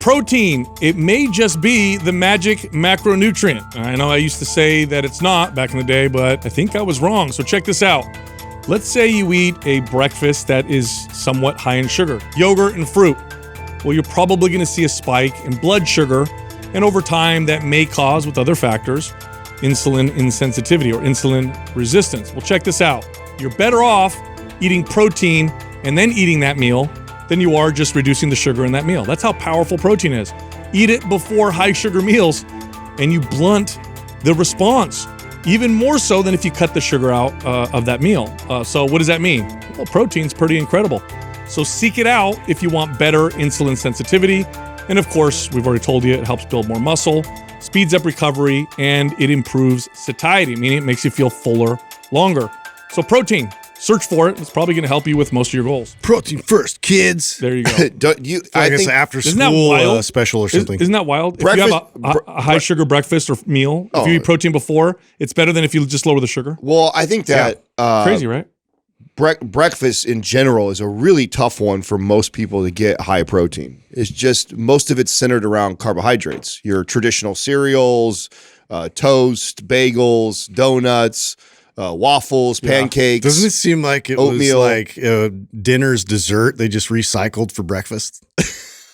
Protein, it may just be the magic macronutrient. I know I used to say that it's not back in the day, but I think I was wrong. So check this out. Let's say you eat a breakfast that is somewhat high in sugar, yogurt and fruit. Well, you're probably going to see a spike in blood sugar, and over time that may cause, with other factors, insulin insensitivity or insulin resistance. Well, check this out. You're better off eating protein and then eating that meal than you are just reducing the sugar in that meal. That's how powerful protein is. Eat it before high sugar meals and you blunt the response, even more so than if you cut the sugar out of that meal. So what does that mean? Well, protein's pretty incredible. So seek it out if you want better insulin sensitivity. And of course, we've already told you it helps build more muscle, speeds up recovery, and it improves satiety, meaning it makes you feel fuller longer. So protein. Search for it. It's probably going to help you with most of your goals. Protein first, kids. There you go. I think it's after school special or something. Isn't that wild? Breakfast, if you have a high sugar breakfast or meal, if you eat protein before, it's better than if you just lower the sugar. Well, I think that crazy, right? Breakfast in general is a really tough one for most people to get high protein. It's just most of it's centered around carbohydrates. Your traditional cereals, toast, bagels, donuts. Waffles, pancakes. Doesn't it seem like it oatmeal. Was like dinner's dessert they just recycled for breakfast?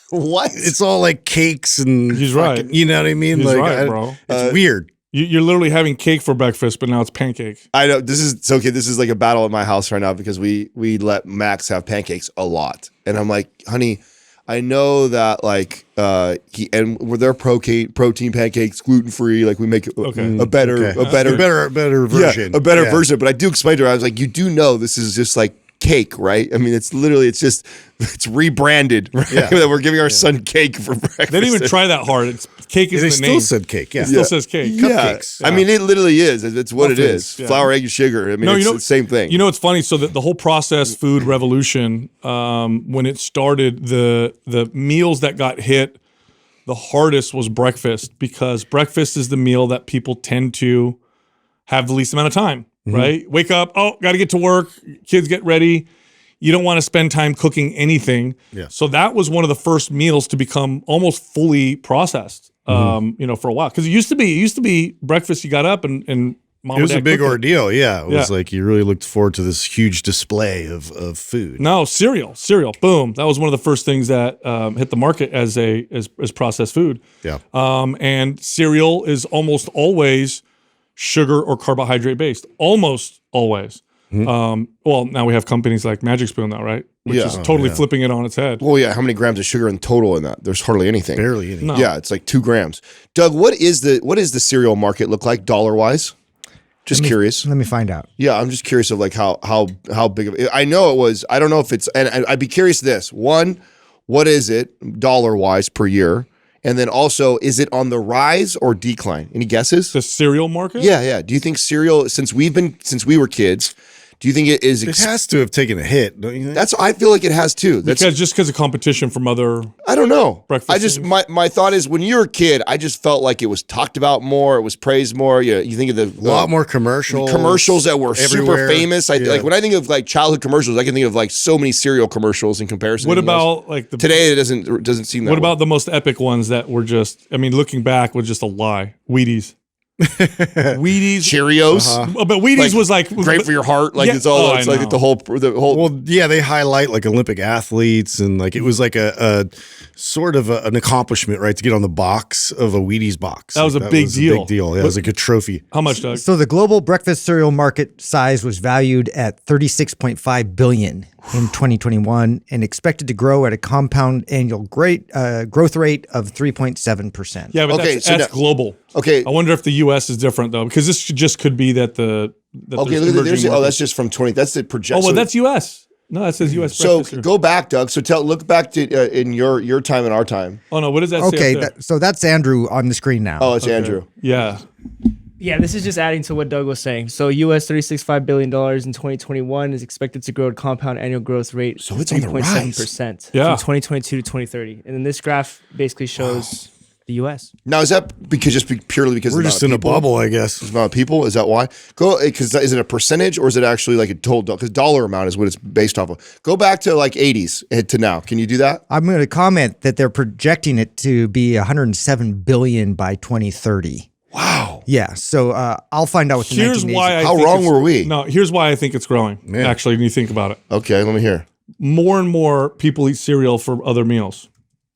What? It's all like cakes and he's right. You know what I mean? He's like, right, bro. It's weird. You're literally having cake for breakfast, but now it's pancake. I know this is okay. This is like a battle at my house right now because we let Max have pancakes a lot, and I'm like, honey, I know that like with their protein pancakes, gluten free, like we make a better version. Yeah, a better version. But I do explain to her, I was like, you do know this is just like cake, right? I mean, it's rebranded. Right? That we're giving our son cake for breakfast. They didn't even try that hard. It's cake is the name. It still said cake. Yeah, it still says cake. Cupcakes. I mean, it literally is. It's what it is. Yeah. Flour, egg, and sugar. I mean, it's the same thing. You know, it's funny. So the whole processed food revolution, when it started, the meals that got hit the hardest was breakfast, because breakfast is the meal that people tend to have the least amount of time. Right? Wake up. Oh, got to get to work. Kids get ready. You don't want to spend time cooking anything. Yeah. So that was one of the first meals to become almost fully processed, for a while. Because it used to be breakfast, you got up and mom it was and dad a big cooked ordeal. Yeah. It was like you really looked forward to this huge display of food. No, cereal. Boom. That was one of the first things that hit the market as processed food. Yeah. And cereal is almost always sugar or carbohydrate based, almost always. Well, now we have companies like Magic Spoon though, right? Which is totally flipping it on its head. Well, yeah. How many grams of sugar in total in that? There's hardly anything. Barely anything. No. Yeah, it's like 2 grams. Doug, what is the cereal market look like dollar wise? Just curious. Let me find out. Yeah, I'm just curious of like how big of it. I know it was. I don't know if it's. And I'd be curious this. One, what is it dollar wise per year? And then also, is it on the rise or decline? Any guesses? The cereal market? Yeah. Do you think cereal, since we were kids, do you think it is? It has to have taken a hit, don't you think? I feel like it has too. Because of competition from other. I don't know. Breakfast. My thought is when you were a kid, I just felt like it was talked about more. It was praised more. You think of the a lot more commercials that were super famous. Like when I think of like childhood commercials, I can think of like so many cereal commercials in comparison. What about like today? It doesn't seem that. What about the most epic ones that were just? I mean, looking back, was just a lie. Wheaties. Wheaties, Cheerios, but Wheaties was like great for your heart. Like it's like the whole. Well, yeah, they highlight like Olympic athletes, and like it was like a sort of an accomplishment, right, to get on the box of a Wheaties box. That was a big deal. Yeah, it was like a trophy. How much, Doug? So the global breakfast cereal market size was valued at $36.5 billion in 2021 and expected to grow at a compound annual growth rate of 3.7%. Yeah, but that's global. Okay. I wonder if the U.S. is different though, because this just could be that the that's just from 20. That's the projection. Oh, well, that's U.S. No, that says U.S. So go back, Doug. So look back to in your time and our time. Oh no, what does that say? Okay, so that's Andrew on the screen now. Oh, it's Andrew. Yeah. Yeah, this is just adding to what Doug was saying. So U.S. $36.5 billion in 2021 is expected to grow at a compound annual growth rate of 3.7%. From 2022 to 2030. And then this graph basically shows the U.S. Now, is that purely because We're of the just in amount a of people? bubble, I guess. The amount of people? Is that why? Because is it a percentage or is it actually like a total? Because dollar amount is what it's based off of. Go back to like 80s to now. Can you do that? I'm going to comment that they're projecting it to be 107 billion by 2030. Wow. Yeah, so I'll find out what the Here's 1980s why. How think wrong it's- were we? No, here's why I think it's growing. Yeah. Actually, when you think about it, Okay, let me hear. more and more people eat cereal for other meals.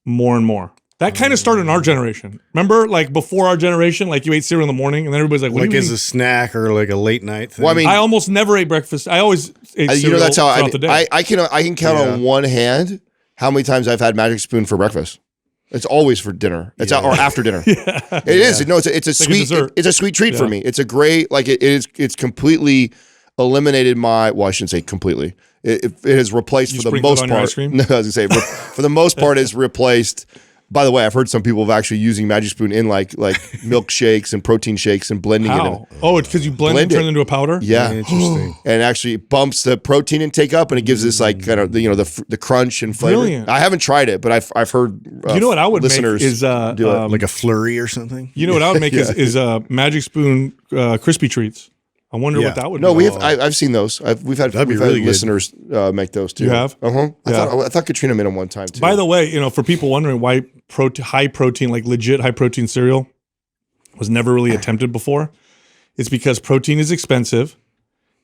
More and more. That kind of started in our generation. Remember, like before our generation, like you ate cereal in the morning, and then everybody's like, "What Like do you as mean?" a snack or like a late night thing. Well, I mean, I almost never ate breakfast. I always ate cereal you know that's how throughout the day. I can count Yeah. on one hand how many times I've had Magic Spoon for breakfast. It's always for dinner. It's out or after dinner. It is. No, it's a like a sweet. dessert. It's a sweet treat for Yeah. me. It's a great like it is. It's completely eliminated my. Well, I shouldn't say completely. It has replaced You for the sprinkle it most on your part. ice cream? No, I was gonna say for the most part it's replaced. By the way, I've heard some people have actually using Magic Spoon in like milkshakes and protein shakes and blending it. How? Oh, it's because you blend it, Blend it. turn it into a powder. Yeah. Interesting. And actually bumps the protein intake up, and it gives this like kind of the crunch and flavor. Brilliant. I haven't tried it, but I've heard. You know what I would make listeners is do it. Like a flurry or something. you know what I would make is Magic Spoon crispy treats. I wonder Yeah. what that would No, be. I've seen those. We've had That'd be we've had really good. listeners make those too. You have? Uh-huh. Yeah. I thought Katrina made them one time too. By the way, for people wondering why high protein, like legit high protein cereal was never really attempted before, it's because protein is expensive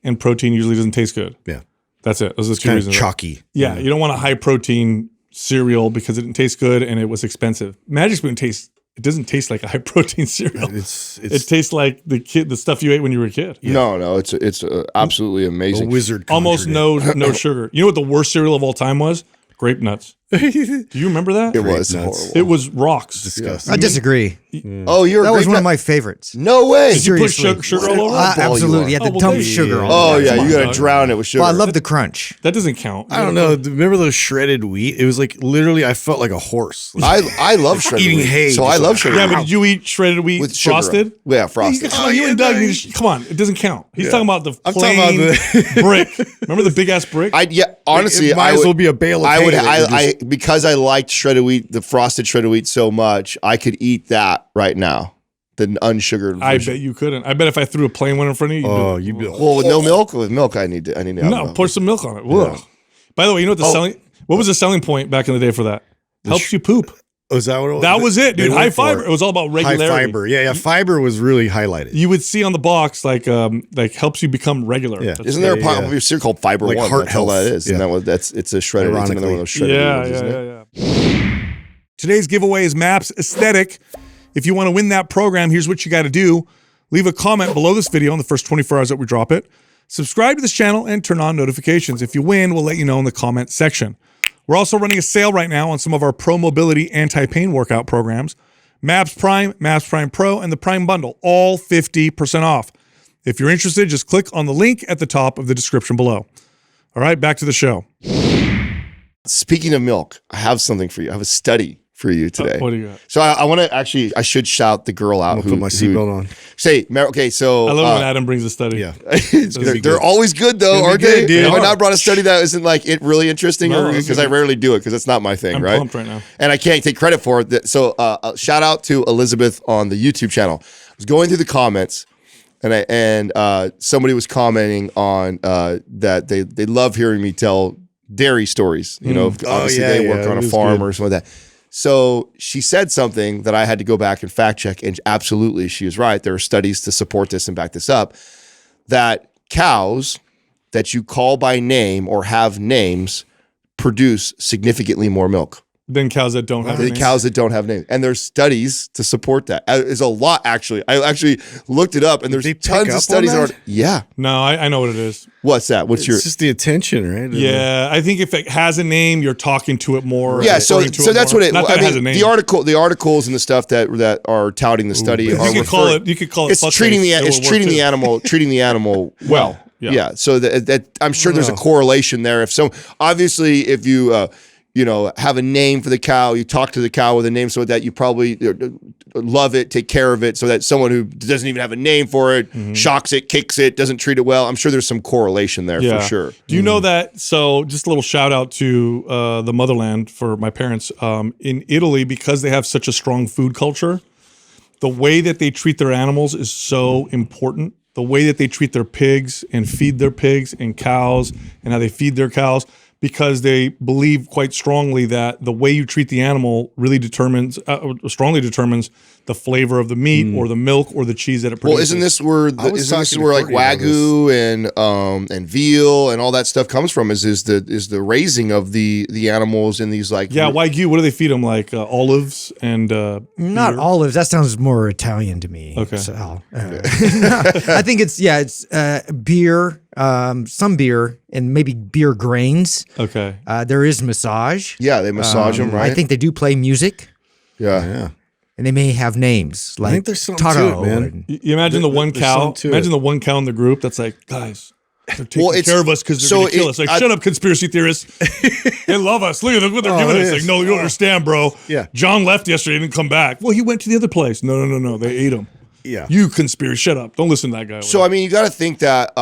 and protein usually doesn't taste good. Yeah. That's it. Those are the two Kind of reasons. chalky. Yeah, you don't want a high protein cereal because it didn't taste good and it was expensive. Magic Spoon it doesn't taste like a high protein cereal. It tastes like the stuff you ate when you were a kid. No, it's absolutely A amazing. wizard. Almost conjured no sugar. You know what the worst cereal of all time was? Grape nuts. Do you remember that? It was nuts. horrible. It was rocks. Disgusting. I disagree. Oh, you're That a was grape one of nut- my favorites. No way. Did you put Seriously. sugar all over it? ball you Absolutely. are. You had to Oh, well, dump there you sugar go. on Oh it. yeah, Come you on, gotta dog. drown it with sugar. Well, I love the crunch. That doesn't count. I don't know. Remember those shredded wheat? It was like literally I felt like a horse. I love shredded Eating wheat. hay, So just I love like- shredded Yeah, wheat. but did you eat shredded wheat With sugar. frosted? Yeah, frosted. Come on, you and Doug need to come on. It doesn't count. He's talking about the I'm talking about plain brick. Remember the big ass brick? Honestly, it might as well be a bale of I hay would. that you're Because I liked shredded wheat, the frosted shredded wheat so much, I could eat that right now, the unsugared. I version. bet you couldn't. I bet if I threw a plain one in front of you, You'd be Well, with no milk. With milk, I need to have no, milk. pour some milk on it. Ugh. By the way, you know what was the selling point back in the day for that? Helps you poop. Was that what it was? That was it, They dude. went High for fiber. It was all about High regularity. fiber. Yeah. Fiber was really highlighted. You would see on the box like helps you become regular. Yeah. That's- Isn't there a Yeah, popular cereal called Fiber Like One? heart That's all health. that is. Yeah. Isn't that what it's a shredded. It's another one of those shredded Yeah, ones, yeah, isn't it? yeah. Today's giveaway is Maps Aesthetic. If you want to win that program, here's what you got to do. Leave a comment below this video in the first 24 hours that we drop it. Subscribe to this channel and turn on notifications. If you win, we'll let you know in the comment section. We're also running a sale right now on some of our Pro Mobility anti-pain workout programs. Maps Prime, Maps Prime Pro, and the Prime Bundle, all 50% off. If you're interested, just click on the link at the top of the description below. All right, back to the show. Speaking of milk, I have something for you. I have a study for you today. What do you got? So I want to actually, I should shout the girl out. I'm gonna put my seatbelt on. Say, okay, so I love when Adam brings a study. Yeah. they're always good though, aren't good, they? dude. Have I not brought a study that isn't like it really interesting? No, it's Because I good. rarely do it because it's not my thing, I'm right? pumped right now. And I can't take credit for it. So shout out to Elizabeth on the YouTube channel. I was going through the comments and somebody was commenting on that they love hearing me tell dairy stories. You know, obviously yeah, they work yeah, on it a was farm good. or something like that. So she said something that I had to go back and fact check, and absolutely she was right. There are studies to support this and back this up, that cows that you call by name or have names produce significantly more milk Then cows that don't have than names. cows that don't have names. And there's studies to support that. There's a lot, actually. I actually looked it up, and there's they pick tons up on of studies. that? Yeah. No, I know what it is. What's that? What's your... It's just the attention, right? Yeah, I think if it has a name, you're talking to it more. Yeah, so referring to that's more. what it. Not that I it has a mean, name. the articles and the stuff that are touting the study are you could call referring- it. You could call it. It's fuckface. treating the It would it's work treating too. the animal treating the animal well. Yeah. Yeah. So that I'm sure there's a correlation there. If so, obviously, if you have a name for the cow, you talk to the cow with a name, so that you probably love it, take care of it, so that someone who doesn't even have a name for it shocks it, kicks it, doesn't treat it well. I'm sure there's some correlation there for sure. Do you know that? So just a little shout out to the motherland for my parents. In Italy, because they have such a strong food culture, the way that they treat their animals is so important. The way that they treat their pigs and feed their pigs and cows and how they feed their cows, because they believe quite strongly that the way you treat the animal really strongly determines the flavor of the meat or the milk or the cheese that it produces. Well, isn't this where like Wagyu and veal and all that stuff comes from? Is the raising of the animals in these like Wagyu? What do they feed them, like olives and not beer? olives? That sounds more Italian to me. Okay, so, I think it's beer, some beer, and maybe beer grains. Okay, there is massage. Yeah, they massage them, right? I think they do play music. Yeah. And they may have names like I think there's something Taro. to it, man. You imagine the one cow. Imagine the one cow in the group that's like, guys, they're taking care of us because they're going to kill us. Like, shut up, conspiracy theorists. They love us. Look at what they're giving us. Like, no, you don't understand, bro. Yeah. John left yesterday and didn't come back. Well, he went to the other place. No. They ate him. Yeah. You conspiracy. Shut up. Don't listen to that guy. So, I mean, you got to think that,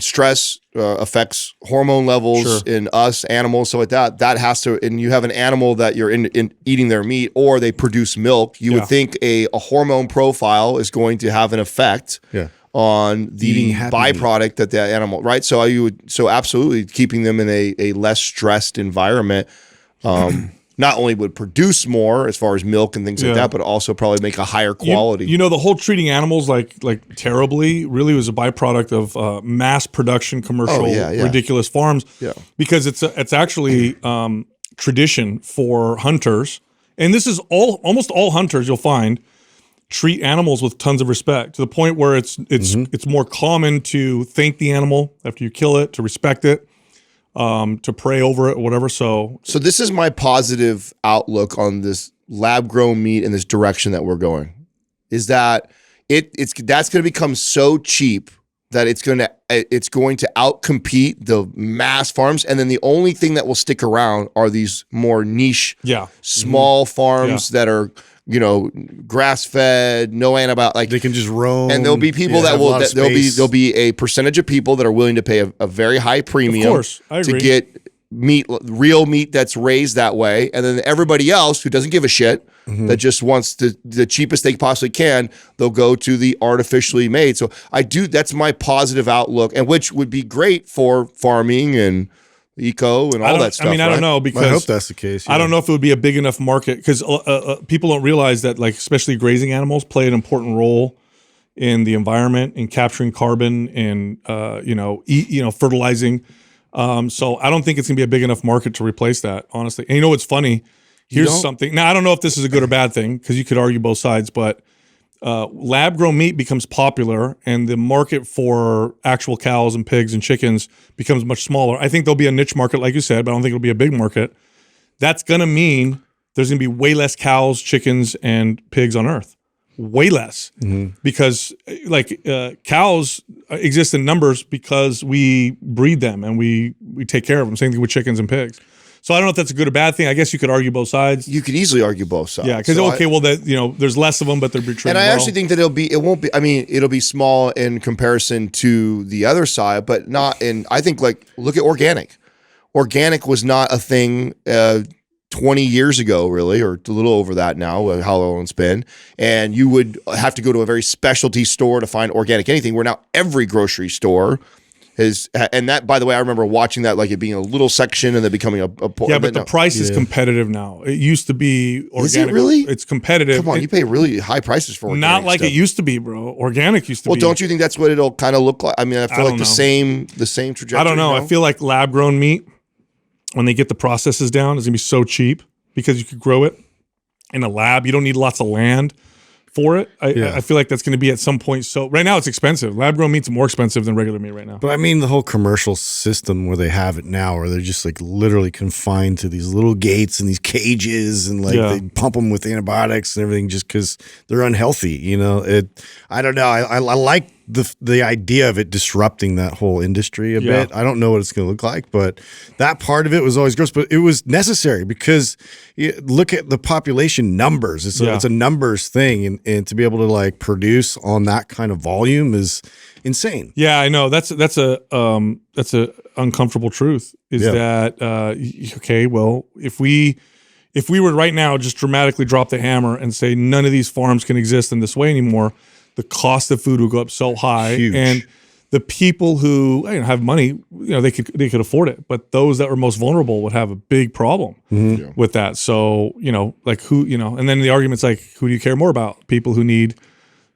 stress affects hormone levels in us, animals. So, that has to, and you have an animal that you're in eating their meat, or they produce milk. You would think a hormone profile is going to have an effect on the byproduct that animal, right? So, absolutely keeping them in a less stressed environment. Not only would produce more as far as milk and things like that, but also probably make a higher quality. You know, the whole treating animals like terribly really was a byproduct of mass production, commercial, ridiculous farms. Yeah, because it's actually tradition for hunters, and this is almost all hunters you'll find treat animals with tons of respect, to the point where it's more common to thank the animal after you kill it, to respect it. To pray over it or whatever. So this is my positive outlook on this lab grown meat and this direction that we're going, is that that's going to become so cheap that it's going to outcompete the mass farms, and then the only thing that will stick around are these more niche, small farms that are, grass fed, no antibiotic. Like, they can just roam, and there'll be people there'll be a percentage of people that are willing to pay a very high premium, of course, I agree, to get real meat that's raised that way, and then everybody else who doesn't give a shit, that just wants the cheapest they possibly can, they'll go to the artificially made. So that's my positive outlook, and which would be great for farming and eco and all that stuff. I mean, I don't know, because I hope that's the case. I don't know if it would be a big enough market, because people don't realize that, like, especially grazing animals play an important role in the environment, in capturing carbon and fertilizing. So I don't think it's gonna be a big enough market to replace that, honestly. And you know what's funny? Here's something. Now, I don't know if this is a good or bad thing, because you could argue both sides, but lab-grown meat becomes popular, and the market for actual cows and pigs and chickens becomes much smaller. I think there'll be a niche market, like you said, but I don't think it'll be a big market. That's going to mean there's going to be way less cows, chickens, and pigs on Earth. Way less. Because cows exist in numbers because we breed them and we take care of them. Same thing with chickens and pigs. So I don't know if that's a good or bad thing. I guess you could argue both sides. You could easily argue both sides. Yeah, because there's less of them, but they're treated And I actually think that it'll be small in comparison to the other side, but not in. I think, like, look at organic. Organic was not a thing 20 years ago, really, or a little over that now, how long it's been. And you would have to go to a very specialty store to find organic anything, where now every grocery store is, and that, by the way, I remember watching that, like it being a little section and then becoming a yeah, but the price is competitive now. It used to be organic. Is it really? It's competitive. Come on, you pay really high prices for organic not like stuff. it used to be, bro. Organic used to be. Well, don't you think that's what it'll kind of look like? I mean, I feel like the same trajectory. I don't know. I feel like lab grown meat, when they get the processes down, is gonna be so cheap because you could grow it in a lab. You don't need lots of land for it. I feel like that's going to be at some point. So right now it's expensive. Lab grown meat's more expensive than regular meat right now. But I mean, the whole commercial system where they have it now, where they're just like literally confined to these little gates and these cages, and like they pump them with antibiotics and everything just because they're unhealthy. I don't know. I like the idea of it disrupting that whole industry a bit. I don't know what it's going to look like, but that part of it was always gross. But it was necessary because look at the population numbers. It's a numbers thing, and to be able to like produce on that kind of volume is insane. Yeah, I know. That's a uncomfortable truth. Is that okay? Well, if we were right now just dramatically drop the hammer and say none of these farms can exist in this way anymore, the cost of food would go up so high. Huge. And the people who have money, they could afford it, but those that were most vulnerable would have a big problem with that. So like who, and then the argument's like, who do you care more about? People who need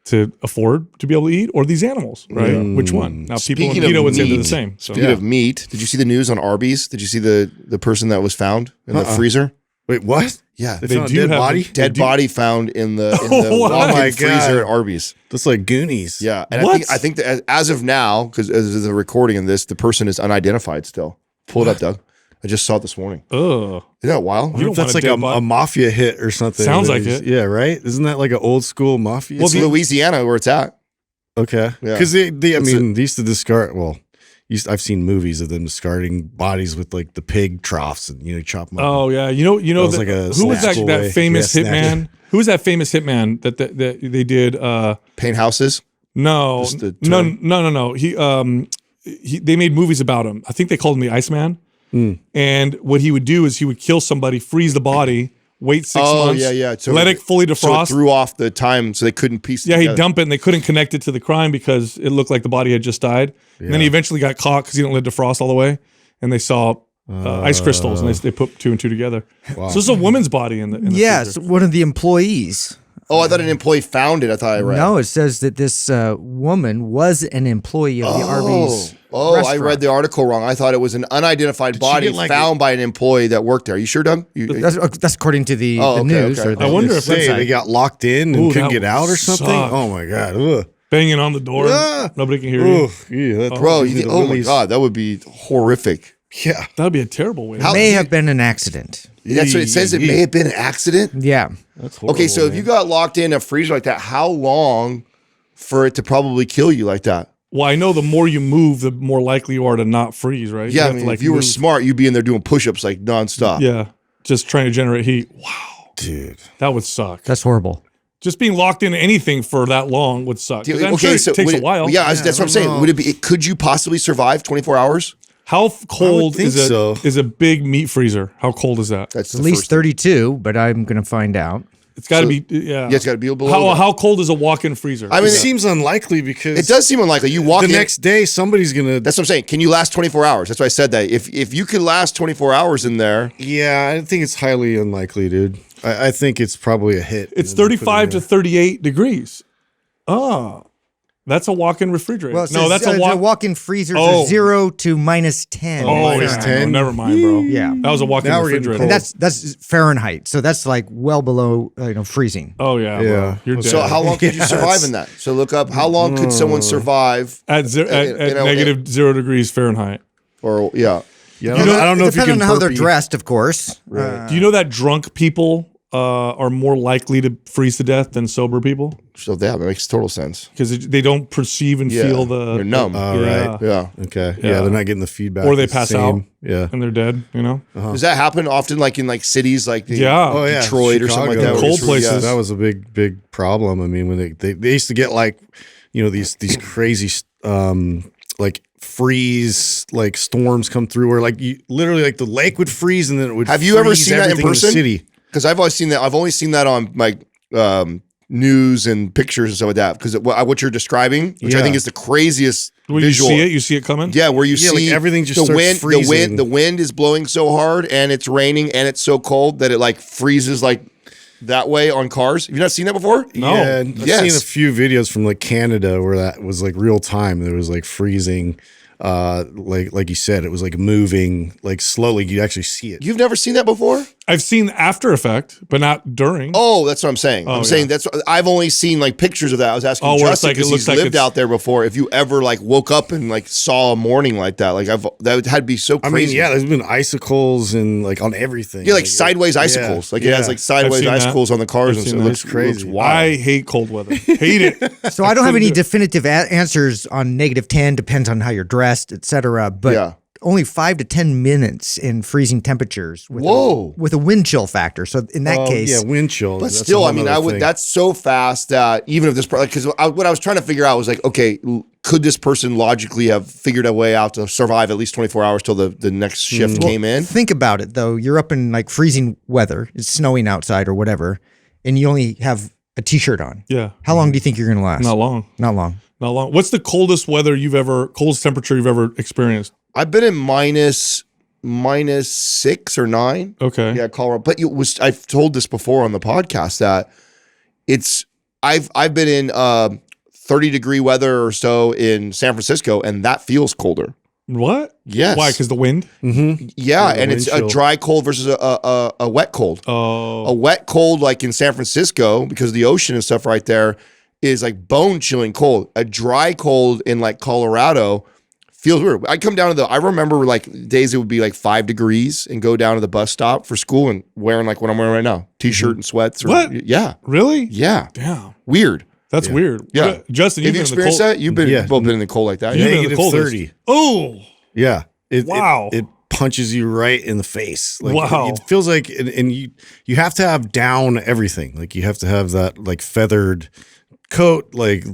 to afford to be able to eat, or these animals, right? Which one? Now, people in keto would say they're the same. So. Speaking of meat, did you see the news on Arby's? Did you see the person that was found in the freezer? Wait, what? Yeah, they found a dead body. Dead body found in the walk-in freezer at Arby's. That's like Goonies. Yeah, and I think that as of now, because as of the recording of this, the person is unidentified still. Pull it up, Doug. I just saw it this morning. Ugh. Isn't that wild? I wonder if that's like a mafia hit or something. Sounds like it. Yeah, right? Isn't that like an old school mafia? Well, it's Louisiana where it's at. Okay. Because they used to discard, I've seen movies of them discarding bodies with like the pig troughs and chop them up. Oh yeah, who was that famous hitman? Who was that famous hitman that they did? Paint houses? No. They made movies about him. I think they called him the Iceman. And what he would do is he would kill somebody, freeze the body, wait 6 months, so let it fully defrost. So it threw off the time so they couldn't piece it together. He'd dump it and they couldn't connect it to the crime because it looked like the body had just died. And then he eventually got caught because he didn't let it defrost all the way. And they saw ice crystals and they put 2 and 2 together. Wow. So this is a woman's body in the yes, freezer. one of the employees. Oh, I thought an employee found it. I thought I read. No, it says that this woman was an employee of the Arby's. Oh, restaurant. I read the article wrong. I thought it was an unidentified body found by an employee that worked there. Are you sure, Doug? That's according to the news. Okay. Or the I wonder if they got locked in and couldn't get out or something. Suck. Oh my god! Ugh. Banging on the door. Nobody can hear you. Yeah, bro. Oh my god, that would be horrific. Yeah, that'd be a terrible way. It may have been an accident. That's what it says. It may have been an accident. Yeah. That's horrible, okay, so if you got locked in a freezer like that, how long for it to probably kill you like that? Well, I know the more you move, the more likely you are to not freeze, right? Yeah, if you were smart, you'd be in there doing push-ups like nonstop. Yeah, just trying to generate heat. Wow, dude, that would suck. That's horrible. Just being locked into anything for that long would suck. Dude, I'm sure it takes a while. Yeah, that's what I'm saying. Would it be? Could you possibly survive 24 hours? How cold is a big meat freezer? How cold is that? That's at least 32, but I'm going to find out. It's got to be, it's got to be below. How cold is a walk-in freezer? I mean, it seems unlikely because it does seem unlikely. You walk the next day, somebody's gonna. That's what I'm saying. Can you last 24 hours? That's why I said that. If you could last 24 hours in there, yeah, I think it's highly unlikely, dude. I think it's probably a hit. It's 35 to 38 degrees. Oh, that's a walk-in refrigerator. Well, no, that's a walk-in freezer to 0 to -10. Oh, -10. Never mind, bro. Yeah, that was a walk-in refrigerator. And that's Fahrenheit, so that's like well below freezing. Oh yeah, bro. You're dead. So how long could you survive in that? So look up how long could someone survive at negative 0 degrees Fahrenheit? Or yeah. I don't know if you can. Depending on how they're dressed, of course. Right. Do you know that drunk people are more likely to freeze to death than sober people? So that makes total sense because they don't perceive and feel the. They're numb. Right. Yeah. Okay. Yeah. They're not getting the feedback. Or they pass out. Yeah. And they're dead. Does that happen often? Like in cities like Detroit Chicago, or something like that. Cold places. That was a big problem. I mean, when they used to get like these crazy like freeze like storms come through where like you literally like the lake would freeze and then it would. Have you ever seen that in person? City. Because I've always seen that. I've only seen that on like news and pictures and stuff like that. Because what you're describing, which I think is the craziest visual. You see it coming. Yeah, where you see like everything just starts freezing. The wind is blowing so hard and it's raining and it's so cold that it like freezes like that way on cars. Have you not seen that before? No. Yeah, I've seen a few videos from like Canada where that was like real time. There was like freezing. Like you said, it was like moving like slowly. You actually see it. You've never seen that before? I've seen the after effect, but not during. Oh, that's what I'm saying. I'm saying I've only seen like pictures of that. I was asking Justin because he's lived out there before. If you ever like woke up and like saw a morning like that, like that had to be so crazy. I mean, yeah, there's been icicles and like on everything. Yeah, like sideways icicles. Like it has like sideways icicles on the cars and stuff. It looks crazy. Looks wild. I hate cold weather. Hate it. So I don't have any definitive answers on -10. Depends on how you're dressed, etc. But only 5 to 10 minutes in freezing temperatures with a wind chill factor. So in that case, wind chill. But still, I mean, that's so fast that even if this, because what I was trying to figure out was like, okay, could this person logically have figured a way out to survive at least 24 hours till the next shift came in? Think about it though. You're up in like freezing weather. It's snowing outside or whatever, and you only have a t-shirt on. Yeah. How long do you think you're going to last? Not long. Not long. Not long. What's the coldest coldest temperature you've ever experienced? I've been in minus 6 or 9. Okay. Yeah, Colorado. But I've told this before on the podcast that I've been in 30-degree weather or so in San Francisco, and that feels colder. What? Yes. Why? Because the wind? Mm-hmm. Yeah, and it's a dry cold versus a wet cold. Oh. A wet cold like in San Francisco, because of the ocean and stuff right there, is like bone-chilling cold. A dry cold in like Colorado feels weird. I come down to I remember like days it would be like 5 degrees and go down to the bus stop for school and wearing like what I'm wearing right now, t-shirt and sweats. What? Yeah. Really? Yeah. Damn. Weird. That's weird. Yeah. Justin, have you experienced that? You've both been in the cold like that. You've been in the coldest. 30. Oh. Yeah. Wow. It punches you right in the face. Like, wow. It feels like, and you have to have down everything. Like you have to have that like feathered coat, like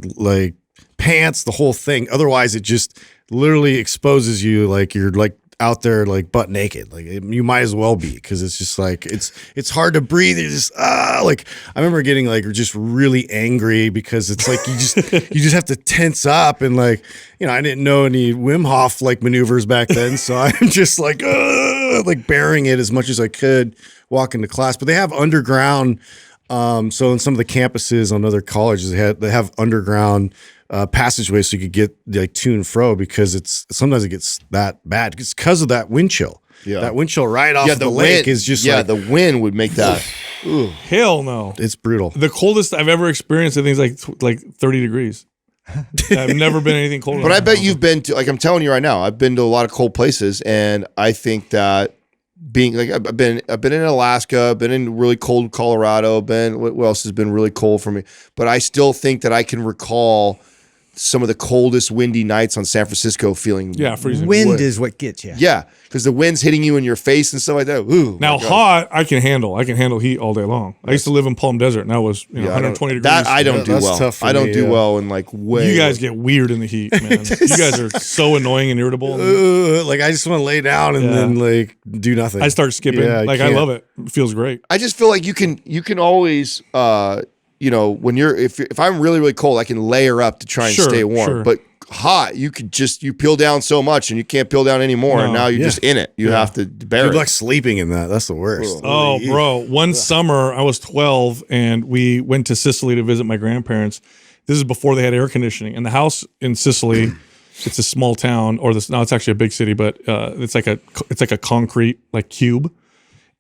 pants, the whole thing. Otherwise, it just literally exposes you like you're like out there like butt naked. Like you might as well be, because it's just like it's hard to breathe. You're just like I remember getting like just really angry because it's like you just have to tense up, and like, you know, I didn't know any Wim Hof like maneuvers back then, so I'm just like bearing it as much as I could walking to class. But they have underground. So in some of the campuses on other colleges, they have underground passageways so you could get like to and fro, because sometimes it gets that bad. It's because of that wind chill. Yeah, that wind chill right off the lake is just the wind would make that. Ooh. Hell no, it's brutal. The coldest I've ever experienced, I think, is like 30 degrees. I've never been anything colder. But I bet you've been to, like I'm telling you right now, I've been to a lot of cold places, and I think that being like I've been in Alaska, been in really cold Colorado, what else has been really cold for me? But I still think that I can recall some of the coldest windy nights on San Francisco feeling freezing. Wind is what gets you. Yeah, because the wind's hitting you in your face and stuff like that. Ooh, now hot, I can handle heat all day long. I used to live in Palm Desert, and that was 120 degrees. That I don't do well. Tough for I don't me, do well in like way. You guys get weird in the heat, man. You guys are so annoying and irritable. Like I just want to lay down and then like do nothing. I start skipping. I love it. It feels great. I just feel like you can always when if I'm really, really cold, I can layer up to try and stay warm. Sure. But hot, you peel down so much and you can't peel down anymore. No. And now you're just in it. You have to bear it. Good luck sleeping in that. That's the worst. Oh, bro. One summer I was 12 and we went to Sicily to visit my grandparents. This is before they had air conditioning. And the house in Sicily, it's a small town, it's actually a big city, but it's like a concrete like cube.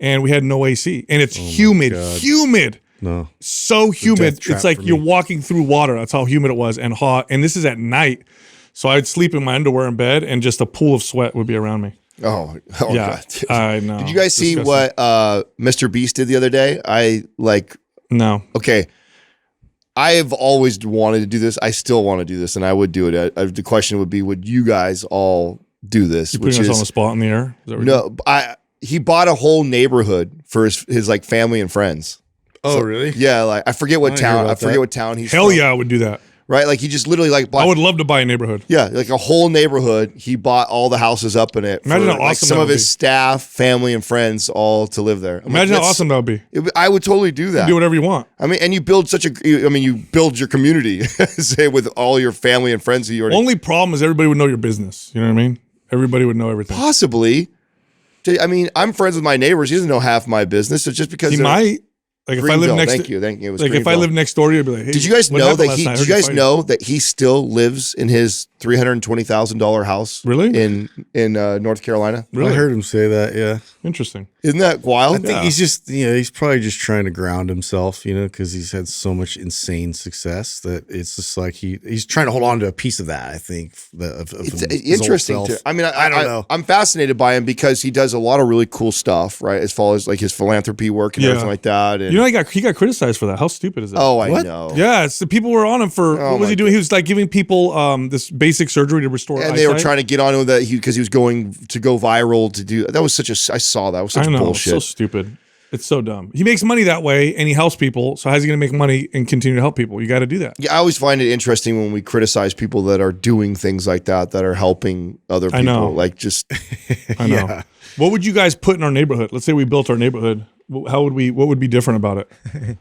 And we had no AC. And it's humid. No. So humid. It's like you're walking through water. That's how humid it was, and hot. And this is at night. So I'd sleep in my underwear in bed, and just a pool of sweat would be around me. Oh yeah, God. I know. Did you guys see what Mr. Beast did the other day? No. Okay. I've always wanted to do this. I still want to do this, and I would do it. The question would be, would you guys all do this? You putting us on the spot in the air? No, he bought a whole neighborhood for his like family and friends. Oh, really? Yeah, like I forget what town. I forget what town he's Hell from. yeah, I would do that. Right? Like he just literally like bought. I would love to buy a neighborhood. Yeah, like a whole neighborhood. He bought all the houses up in it. Imagine for, how awesome some that of would his be. staff, family, and friends all to live there. Imagine how awesome that would be. I would totally do that. You do whatever you want. I mean, and you build you build your community, say, with all your family and friends who you already. Only problem is everybody would know your business. You know what I mean? Everybody would know everything. Possibly. I mean, I'm friends with my neighbors. He doesn't know half my business. It's just because he might. Like if I live next, thank you. It was like if I live next door, you'd be like, hey, did you guys know that he? Did you guys know that he still lives in his $320,000 house. Really? In North Carolina. Really? I heard him say that. Yeah. Interesting. Isn't that wild? I think he's just, he's probably just trying to ground himself, because he's had so much insane success that it's just like he's trying to hold on to a piece of that. I think It's his interesting. old self. I mean, I don't know. I'm fascinated by him because he does a lot of really cool stuff, right? As far as like his philanthropy work and everything like that. And he got criticized for that. How stupid is that? oh, I What? know. Yeah, it's the people were on him for what was my he doing? He was like giving people this basic surgery to restore And eyesight. they were trying to get on with that because he was going to go viral to do that. Was such a I saw that was such I know, bullshit. so stupid. It's so dumb. He makes money that way and he helps people. So how's he going to make money and continue to help people? You got to do that. Yeah, I always find it interesting when we criticize people that are doing things like that are helping other people. I know. Like just I know. Yeah. What would you guys put in our neighborhood? Let's say we built our neighborhood. What would be different about it?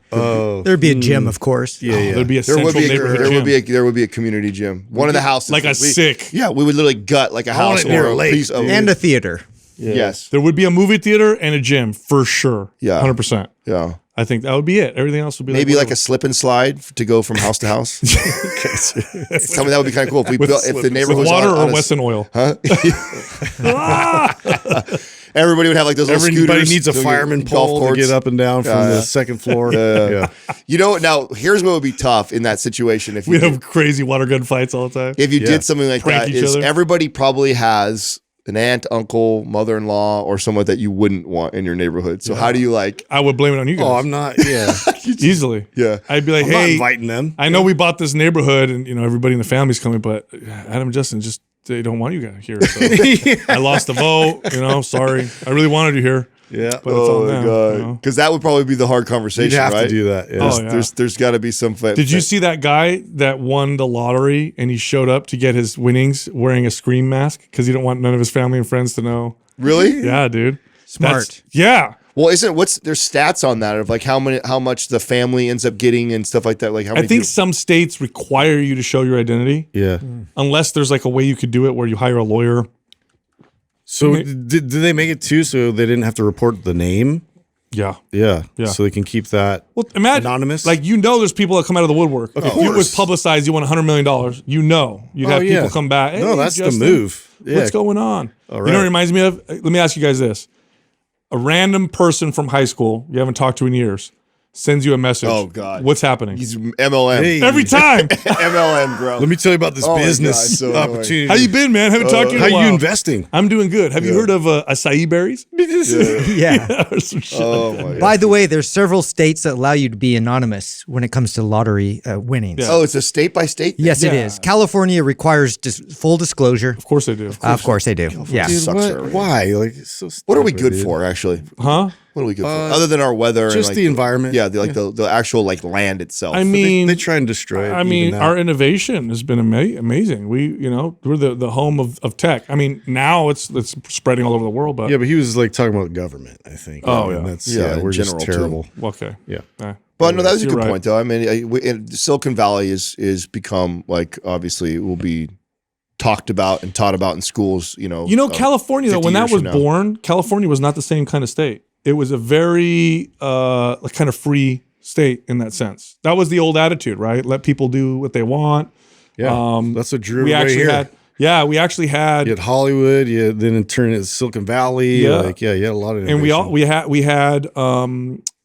There'd be a gym, of course. Yeah. There'd be a there central would be neighborhood gym. there would be a community gym. One of the houses like a we- sick. Yeah, we would literally gut like a want house it near or a a lake, piece of And a theater. yes. There would be a movie theater and a gym for sure. Yeah. 100%. Yeah. I think that would be it. Everything else would be Maybe like a whatever. slip and slide to go from house to house. Tell me that would be kind of cool if we built if the neighborhood With was water on or a- Wesson oil. Everybody would have like those little Everybody scooters, needs a so you- fireman golf pole to courts. get up and down from the second floor. Yeah. You know, now here's what would be tough in that situation if you We did, have crazy water gun fights all the time. if you Yeah. did something like Prank that. each Is other. everybody probably has an aunt, uncle, mother-in-law, or someone that you wouldn't want in your neighborhood. So how do you like? I would blame it on you guys. Oh, I'm not. Yeah. easily. Yeah. I'd be like, I'm not hey, inviting them. I know we bought this neighborhood and everybody in the family's coming, but Adam and Justin just they don't want you guys here. So I lost the vote. Sorry. I really wanted you here, Yeah. but it's on them. Because that would probably be the hard conversation. You'd have right? to do that. Yeah. Oh, yeah. There's got to be some. Did you see that guy that won the lottery and he showed up to get his winnings wearing a scream mask because he didn't want none of his family and friends to know? Really? Yeah, dude. Smart. Yeah. Well, there's stats on that of like how much the family ends up getting and stuff like that. Like how I many think people- some states require you to show your identity Yeah. unless there's like a way you could do it where you hire a lawyer. So did they make it too so they didn't have to report the name? Yeah. Yeah. Yeah. So they can keep that. Well, imagine Anonymous? Like there's people that come out of the woodwork. If it was course. publicized, you won $100 million. You'd have people come back. Hey, No, that's Justin, the move. Yeah. What's going on? All You know what it right. reminds me of? Let me ask you guys this. A random person from high school you haven't talked to in years sends you a message. Oh, God. What's happening? He's MLM. Hey. Every time. MLM, bro. Let me tell you about this Oh my God, business so annoying. opportunity. How you been, man? Haven't talked to you in How a while. you investing? I'm doing good. Have you heard of acai berries? Yeah. Or some shit Oh like that. my God. By the way, there's several states that allow you to be anonymous when it comes to lottery winnings. Yeah. Oh, it's a state by state thing? Yes, it Yeah. is. California requires full disclosure. Of course they do. Of course they do. Yeah. Dude, sucks What? already. Why? Like, it's so What are we stupid, good dude. for, actually? Huh? What are we good for? Other than our weather and Just like the environment. Yeah, the actual like land itself. I mean, They try and destroy it. I mean, even our now. innovation has been amazing. We're the home of tech. I mean, now it's spreading all over the world, but Yeah, but he was like talking about government, I think. Oh, I mean, yeah. That's, Yeah, in we're just general, too. terrible. okay. Yeah. But no, that was a You're good right. point, though. I mean, Silicon Valley is become like obviously it will be talked about and taught about in schools. California though, 50 when that years was from now. born, California was not the same kind of state. It was a very kind of free state in that sense. That was the old attitude, right? Let people do what they want. Yeah. That's what drew We everybody actually here. we actually had You had Hollywood, then in turn it's Silicon Valley. Yeah. You had a lot of and innovation. we had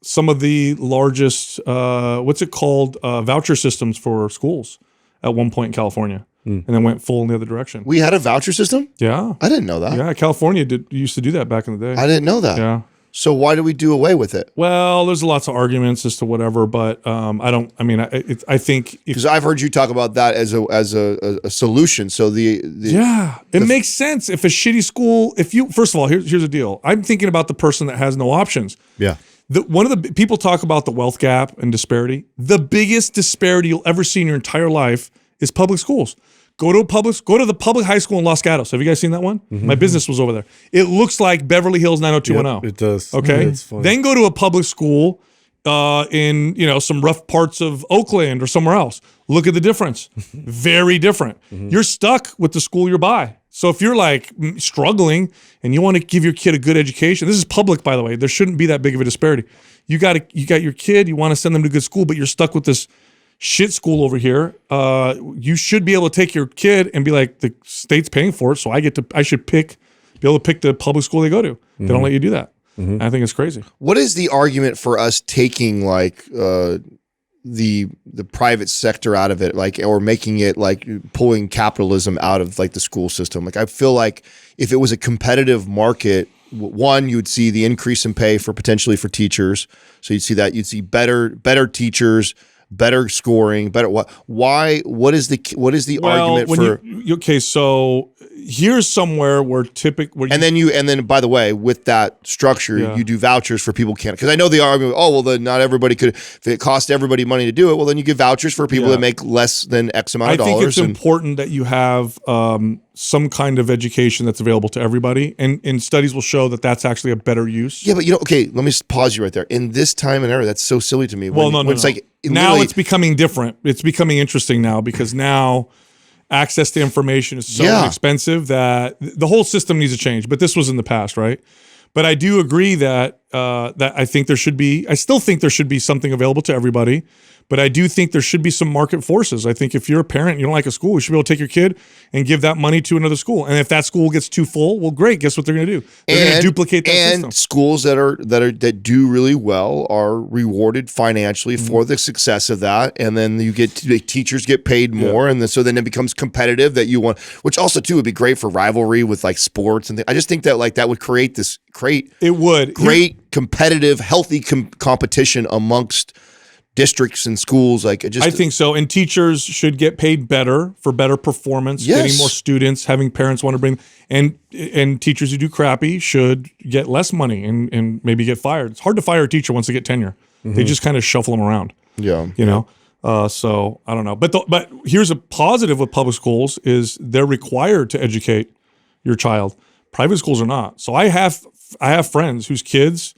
some of the largest what's it called voucher systems for schools at one point in California, and then went full in the other direction. We had a voucher system. Yeah, I didn't know that. yeah. California used to do that back in the day. I didn't know that. Yeah. So why did we do away with it? Well, there's lots of arguments as to whatever, but I think if Because I've heard you talk about that as a solution. So it makes sense if a shitty school. First of all, here's the deal. I'm thinking about the person that has no options. Yeah. One of the people talk about the wealth gap and disparity. The biggest disparity you'll ever see in your entire life is public schools. Go to the public high school in Los Gatos. Have you guys seen that one? My business was over there. It looks like Beverly Hills 90210. It does. Okay. Yeah, it's funny. Then go to a public school in some rough parts of Oakland or somewhere else. Look at the difference. Very different. You're stuck with the school you're by. So if you're like struggling and you want to give your kid a good education, this is public, by the way. There shouldn't be that big of a disparity. You got your kid, you want to send them to good school, but you're stuck with this shit school over here. You should be able to take your kid and be like, the state's paying for it, so I should be able to pick the public school they go to. They don't let you do that. I think it's crazy. What is the argument for us taking like the private sector out of it, like, or making it like pulling capitalism out of like the school system? Like, I feel like if it was a competitive market, one, you would see the increase in pay potentially for teachers. So you'd see that. You'd see better teachers, better scoring, better what? Why? What is the argument for? Okay, so here's somewhere where and then by the way, with that structure, you do vouchers for people who can't. Because I know the argument, then not everybody could. If it cost everybody money to do it, well, then you give vouchers for people that make less than X amount of dollars. I think it's important that you have some kind of education that's available to everybody, and studies will show that that's actually a better use. Yeah, but okay, let me just pause you right there. In this time and era, that's so silly to me. It's like now it's becoming different. It's becoming interesting now because now access to information is so expensive that the whole system needs to change. But this was in the past, right? But I do agree that I still think there should be something available to everybody. But I do think there should be some market forces. I think if you're a parent and you don't like a school, you should be able to take your kid and give that money to another school. And if that school gets too full, well, great. Guess what they're going to do? They're going to duplicate that system. And schools that do really well are rewarded financially for the success of that. And then teachers get paid more, and so then it becomes competitive that you want. Which also too would be great for rivalry with like sports and things. I just think that like that would create great competitive, healthy competition amongst districts and schools. I think so. And teachers should get paid better for better performance, getting more students, having parents want to bring, and teachers who do crappy should get less money and maybe get fired. It's hard to fire a teacher once they get tenure. They just kind of shuffle them around. Yeah. You know? So I don't know. But here's a positive with public schools is they're required to educate your child. Private schools are not. So I have friends whose kids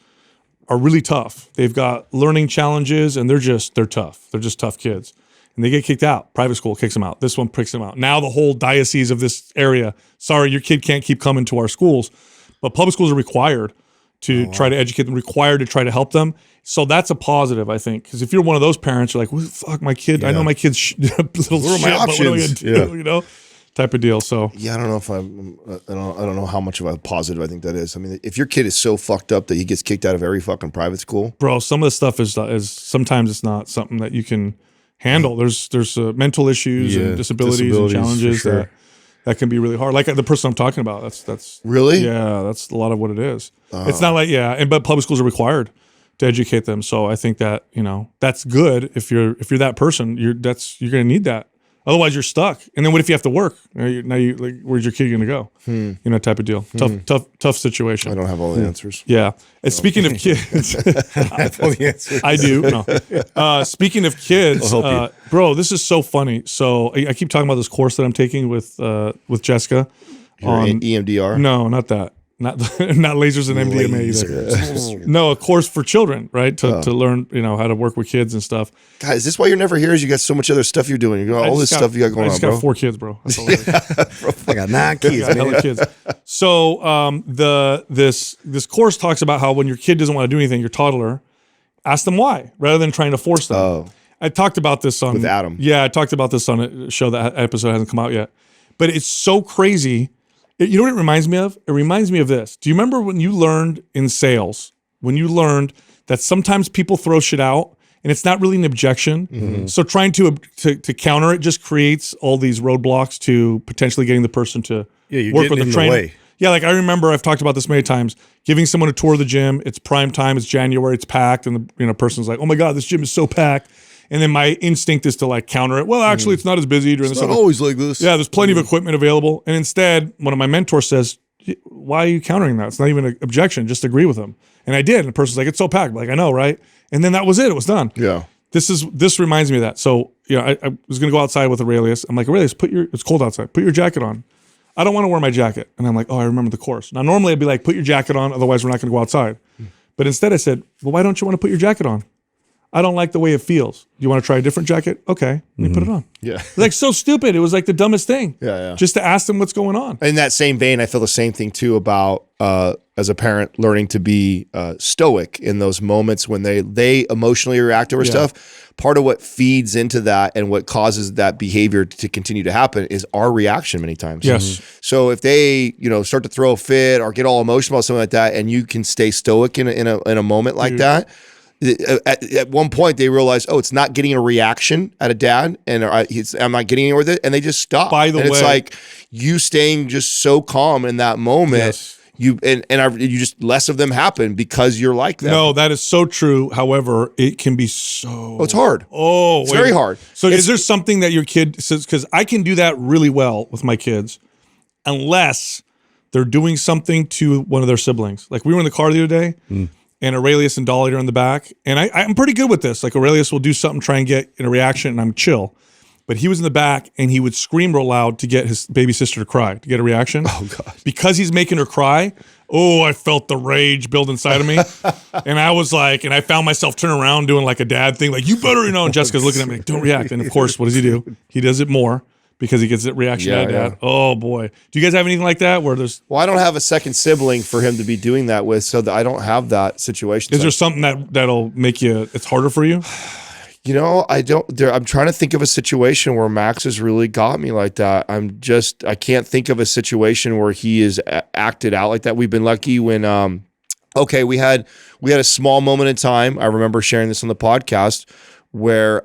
are really tough. They've got learning challenges and they're tough. They're just tough kids. And they get kicked out. Private school kicks them out. This one kicks them out. Now the whole diocese of this area, sorry, your kid can't keep coming to our schools. But public schools are required to try to educate them, required to try to help them. So that's a positive, I think. Because if you're one of those parents, you're like, well, fuck my kid. I know my kid's little shit, but what are we going to do? You know? Type of deal. So yeah, I don't know if I don't know how much of a positive I think that is. I mean, if your kid is so fucked up that he gets kicked out of every fucking private school, bro, some of the stuff is sometimes it's not something that you can handle. There's mental issues and disabilities and challenges that can be really hard. Like the person I'm talking about, that's really that's a lot of what it is. It's not like but public schools are required to educate them. So I think that that's good if you're that person. You're going to need that. Otherwise, you're stuck. And then what if you have to work? Now you like, where's your kid going to go? Type of deal. Tough situation. I don't have all the answers. Yeah. And speaking of kids, I have all the answers. I do. No. Speaking of kids, bro, this is so funny. So I keep talking about this course that I'm taking with Jessica on EMDR. No, not that. Not lasers and MDMA either. No, a course for children, right? To learn, how to work with kids and stuff. God, is this why you're never here? Is you got so much other stuff you're doing? You got all this stuff you got going on, bro. I just got 4 kids, bro. That's all I got 9 kids, man. Kids. So this course talks about how when your kid doesn't want to do anything, your toddler, ask them why, rather than trying to force them. Oh. I talked about this with Adam. Yeah, I talked about this on a show. That episode hasn't come out yet. But it's so crazy. You know what it reminds me of? It reminds me of this. Do you remember when you learned in sales, when you learned that sometimes people throw shit out and it's not really an objection? Mm-hmm. So trying to counter it just creates all these roadblocks to potentially getting the person to work with the trainer. Yeah, like I remember I've talked about this many times, giving someone a tour of the gym. It's prime time, it's January, it's packed, and the person's like, oh my God, this gym is so packed. And then my instinct is to like counter it. Well, actually, it's not as busy during the summer. It's not always like this. Yeah, there's plenty of equipment available. And instead, one of my mentors says, why are you countering that? It's not even an objection. Just agree with them. And I did. And the person's like, it's so packed. I'm like, I know, right? And then that was it. It was done. Yeah. This reminds me of that. So, I was going to go outside with Aurelius. I'm like, Aurelius, it's cold outside. Put your jacket on. I don't want to wear my jacket. And I'm like, I remember the course. Now, normally I'd be like, put your jacket on. Otherwise, we're not going to go outside. But instead I said, well, why don't you want to put your jacket on? I don't like the way it feels. You want to try a different jacket? Okay, let me put it on. Yeah. Like so stupid. It was like the dumbest thing. Yeah. Just to ask them what's going on. In that same vein, I feel the same thing too about, as a parent, learning to be stoic in those moments when they emotionally react over stuff. Part of what feeds into that and what causes that behavior to continue to happen is our reaction many times. Yes. So if they, start to throw a fit or get all emotional about something like that, and you can stay stoic in a moment like that, at one point they realize, oh, it's not getting a reaction at a dad, and I'm not getting anywhere with it, and they just stop. By the way, it's like you staying just so calm in that moment. Yes. You just less of them happen because you're like them. No, that is so true. However, it can be so. Oh, it's hard. Oh, it's very hard. So, is there something that your kid says? Because I can do that really well with my kids, unless they're doing something to one of their siblings. Like we were in the car the other day, and Aurelius and Dolly are in the back, and I'm pretty good with this. Like Aurelius will do something, try and get a reaction, and I'm chill. But he was in the back, and he would scream real loud to get his baby sister to cry, to get a reaction. Oh, God. Because he's making her cry, I felt the rage build inside of me. And I was like, and I found myself turning around doing like a dad thing, like, you better, and Jessica's looking at me like, don't react. And of course, what does he do? He does it more because he gets that reaction out of dad. Oh, boy. Do you guys have anything like that where there's... Well, I don't have a second sibling for him to be doing that with, so that I don't have that situation. Is there something that'll make it's harder for you? I don't. I'm trying to think of a situation where Max has really got me like that. I can't think of a situation where he is acted out like that. We've been lucky when, we had a small moment in time. I remember sharing this on the podcast where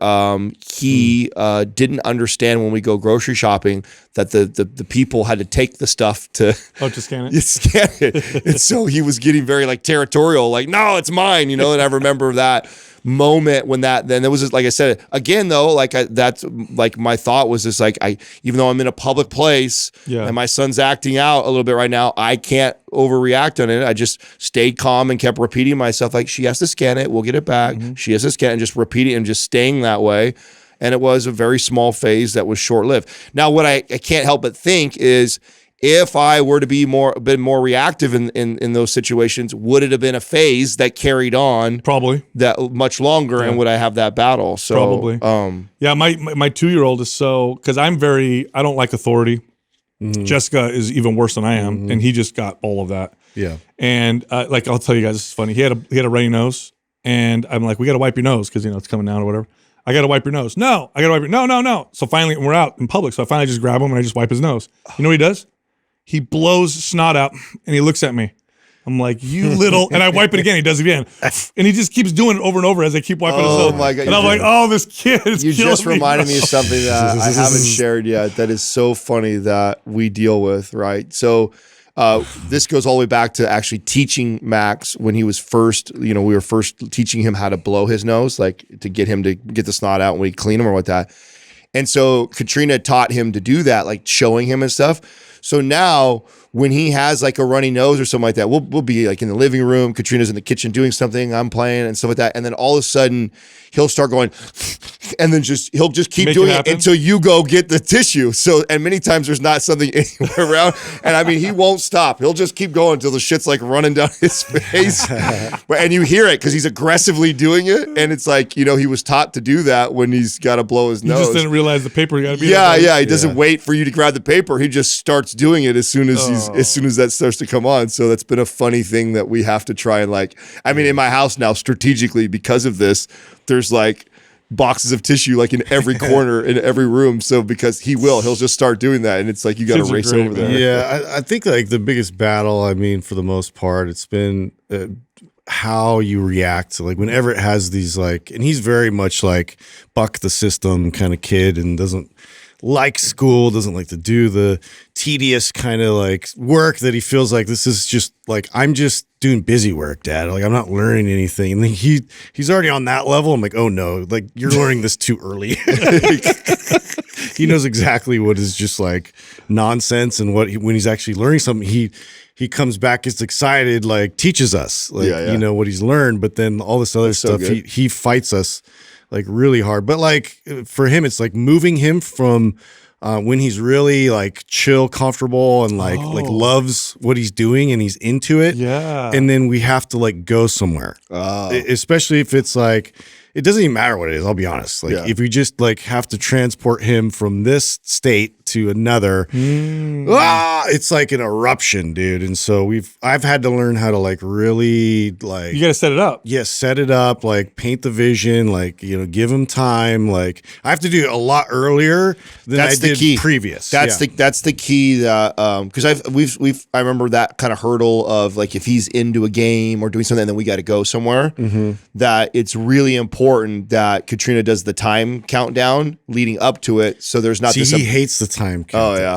he didn't understand when we go grocery shopping that the people had to take the stuff to scan it. You scan it. And so he was getting very like territorial, like, no, it's mine, and I remember that moment when then there was just, like I said again though, like that's like my thought was just like even though I'm in a public place and my son's acting out a little bit right now, I can't overreact on it. I just stayed calm and kept repeating myself like, she has to scan it, we'll get it back. She has to scan it, and just repeat it and just staying that way. And it was a very small phase that was short-lived. Now what I can't help but think is, if I were to be a bit more reactive in those situations, would it have been a phase that carried on probably that much longer, and would I have that battle? So probably. My 2-year-old is because I don't like authority. Jessica is even worse than I am, and he just got all of that. Yeah. And I'll tell you guys, this is funny. He had a runny nose, and I'm like, we got to wipe your nose because it's coming down or whatever. I got to wipe your nose. No, I got to wipe your no. So finally, we're out in public. So I finally just grab him and I just wipe his nose. You know what he does? He blows snot out and he looks at me. I'm like, you little, and I wipe it again. He does it again. And he just keeps doing it over and over as I keep wiping his nose. Oh my God. And I'm like, this kid is You just killing reminded me of something that I haven't shared yet that is so funny that we deal with, right? So this goes all the way back to actually teaching Max when he was first, we were first teaching him how to blow his nose, like to get him to get the snot out when we clean him or what that. And so Katrina taught him to do that, like showing him and stuff. So now when he has like a runny nose or something like that, we'll be like in the living room, Katrina's in the kitchen doing something, I'm playing and stuff like that. And then all of a sudden he'll start going, and then he'll just keep doing it until you go get the tissue. So, and many times there's not something anywhere around. And I mean, he won't stop. He'll just keep going until the shit's like running down his face. And you hear it because he's aggressively doing it. And it's like, he was taught to do that when he's got to blow his nose. He just didn't realize the paper got to be He doesn't wait for you to grab the paper. He just starts doing it as soon as that starts to come on. So that's been a funny thing that we have to try and in my house now, strategically, because of this, there's like boxes of tissue like in every corner in every room. So because he'll just start doing that, and it's like you got to race over there. Yeah, I think like the biggest battle, for the most part, it's been how you react to like whenever it has these like, and he's very much like buck the system kind of kid and doesn't like school, doesn't like to do the tedious kind of like work that he feels like this is just like, I'm just doing busy work, Dad. Like I'm not learning anything. And then he's already on that level. I'm like, oh no, like you're learning this too early. He knows exactly what is just like nonsense, and when he's actually learning something, he comes back, gets excited, like teaches us like what he's learned, but then all this other stuff, he fights us like really hard. But like for him, it's like moving him from when he's really like chill, comfortable, and like loves what he's doing and he's into it. Yeah. And then we have to like go somewhere, especially if it's like, it doesn't even matter what it is. I'll be honest. Like if we just like have to transport him from this state to another, it's like an eruption, dude. And so I've had to learn how to like really like You got to set it up. set it up, like paint the vision, like give them time. Like I have to do it a lot earlier than That's I the did key. previous. That's the key that because I remember that kind of hurdle of like if he's into a game or doing something and then we got to go somewhere, that it's really important that Katrina does the time countdown leading up to it, so there's not this. He hates the time count. Oh, yeah.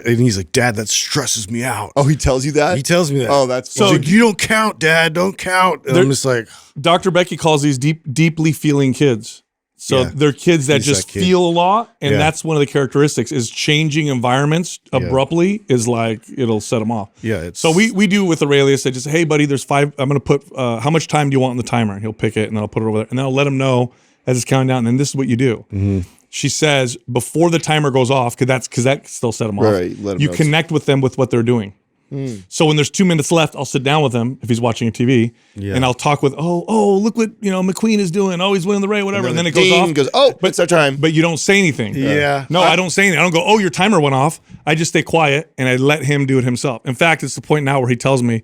And he's like, Dad, that stresses me out. Oh, he tells you that? He tells me that. Oh, that's So funny. you don't count, Dad. Don't count. And I'm just like, Dr. Becky calls these deeply feeling kids. So Yeah. they're kids that He's just that kid. feel a lot, and Yeah. that's one of the characteristics is changing environments abruptly is like it'll set them off. yeah. It's, So we do with Aurelius. I just say, hey buddy, there's 5. I'm gonna put how much time do you want on the timer? And he'll pick it, and then I'll put it over there, and then I'll let him know as it's counting down. And then this is what you do. She says before the timer goes off, because that still set them off. Right, let 'em you know. connect with them with what they're doing. So when there's 2 minutes left, I'll sit down with him if he's watching a TV, and I'll talk with, oh, look what McQueen is doing. Oh, he's winning the race, whatever. And then it goes Ding, off. goes, oh, it's our time. But you don't say anything. Yeah. No, I don't say anything. I don't go, oh, your timer went off. I just stay quiet and I let him do it himself. In fact, it's the point now where he tells me,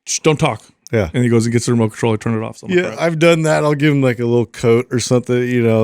shh, don't talk. Yeah. And he goes and gets the remote control, turn it off. So I'm like, Yeah, "All right." I've done that. I'll give him like a little coat or something,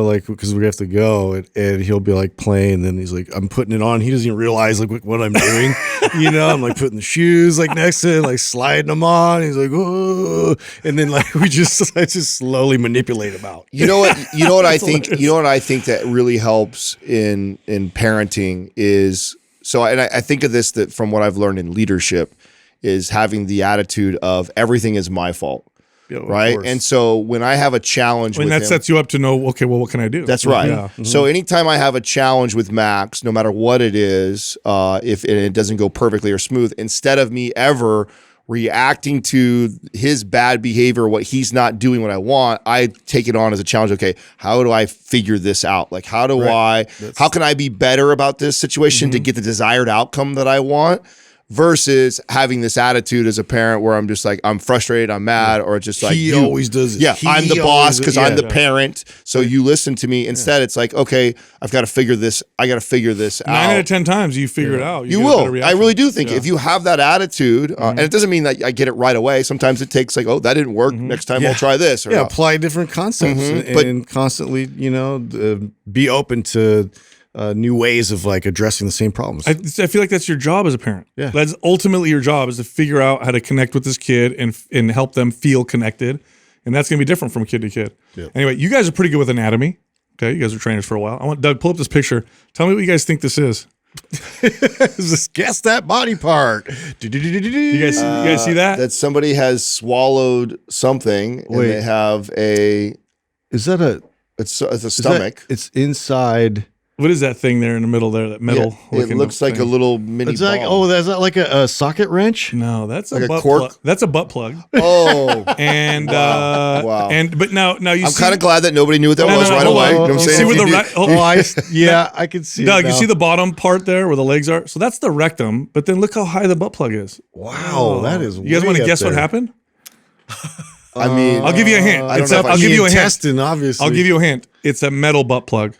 like because we have to go, and he'll be like playing. And then he's like, I'm putting it on. He doesn't even realize like what I'm doing. I'm like putting the shoes like next to him, like sliding them on. He's like, oh, and then like I just slowly manipulate him out. You know what I think that really helps in parenting is and I think of this that from what I've learned in leadership is having the attitude of everything is my fault. Yeah, of Right. course. And so when I have a challenge And with that him, sets you up to know, okay, well, what can I do? that's right. Yeah. So anytime I have a challenge with Max, no matter what it is, if it doesn't go perfectly or smooth, instead of me ever reacting to his bad behavior, what he's not doing what I want, I take it on as a challenge. Okay, how do I figure this out? Like, how can I be better about this situation to get the desired outcome that I want? Versus having this attitude as a parent where I'm just like, I'm frustrated, I'm mad, or it's just like, He always does it. Yeah, He I'm the boss always- because I'm the parent. So you listen to me. Instead, it's like, okay, I've got to figure this. I got to figure this 9 out. out of 10 times you figure it out. You get a better will. I reaction. really do think if you have that attitude, and it doesn't mean that I get it right away. Sometimes it takes like, oh, that didn't work. Next time I'll try this. Or, apply different concepts and constantly, be open to new ways of like addressing the same problems. I feel like that's your job as a parent. Yeah. That's ultimately your job is to figure out how to connect with this kid and help them feel connected. And that's going to be different from kid to kid. Yeah. Anyway, you guys are pretty good with anatomy. Okay. You guys are trainers for a while. I want Doug, pull up this picture. Tell me what you guys think this is. Just guess that body part. You guys see that? that somebody has swallowed something and Wait. they have a Is that a stomach. It's inside. What is that thing there in the middle there? That metal. It looking looks like a thing? little mini It's like bomb. is that like a socket wrench? No, that's Like a a butt cork? plug. That's a butt plug. Oh, And Wow. but now you I'm see kind of glad that nobody knew what that No, was no, right hold away. on. You know what I'm saying? See where If the you re- knew- I can see. Doug, it you now. see the bottom part there where the legs are? So that's the rectum, but then look how high the butt plug is. Wow, that is. You guys want to guess what happened? I mean, I'll give you a hint. I don't It's know a- if I I'll should- give you a hint. Intestine, obviously. I'll give you a hint. It's a metal butt plug.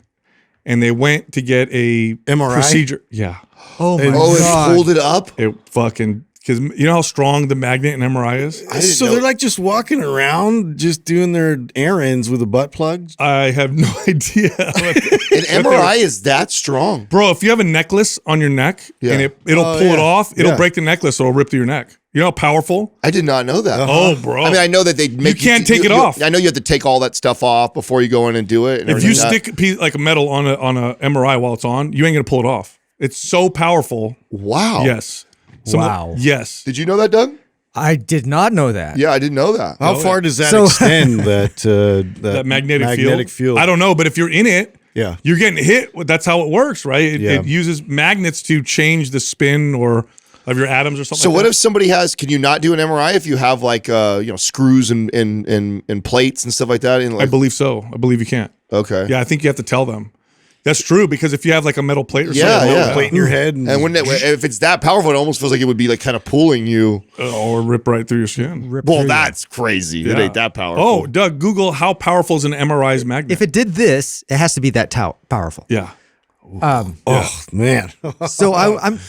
And they went to get a MRI? procedure. Yeah. Oh my oh, it's god! folded up. It fucking, because you know how strong the magnet in MRI is? I didn't So know. they're like just walking around, just doing their errands with a butt plug. I have no idea. An MRI is that strong. Bro, if you have a necklace on your neck Yeah. and it'll Oh, pull it yeah. off, it'll Yeah. break the necklace, so it'll rip through your neck. You know how powerful? I did not know that. Oh, bro. I mean, I know that they make can't take it off. I know you have to take all that stuff off before you go in and do it. And If you everything like that. stick a piece, like a metal on a MRI while it's on, you ain't gonna pull it off. It's so powerful. Wow. Yes. Wow. Yes. Did you know that, Doug? I did not know that. Yeah, I didn't know that. How far does that So- extend? That magnetic field. I don't know, but if you're in it, Yeah. you're getting hit. That's how it works, right? It, Yeah. it uses magnets to change the spin of your atoms or something. So like what that. if somebody has? Can you not do an MRI if you have like screws and plates and stuff like that? In I like, believe so. I believe you can't. okay. Yeah, I think you have to tell them. That's true because if you have like a metal plate or Yeah, something, yeah. Plate in your head. And when if it's that powerful, it almost feels like it would be like kind of pulling you. or rip right through your skin. Rip Well, through that's crazy. It Yeah. ain't that powerful. Oh, Doug, Google how powerful is an MRI's magnet. If it did this, it has to be that powerful. Yeah. Oh man. So I'm.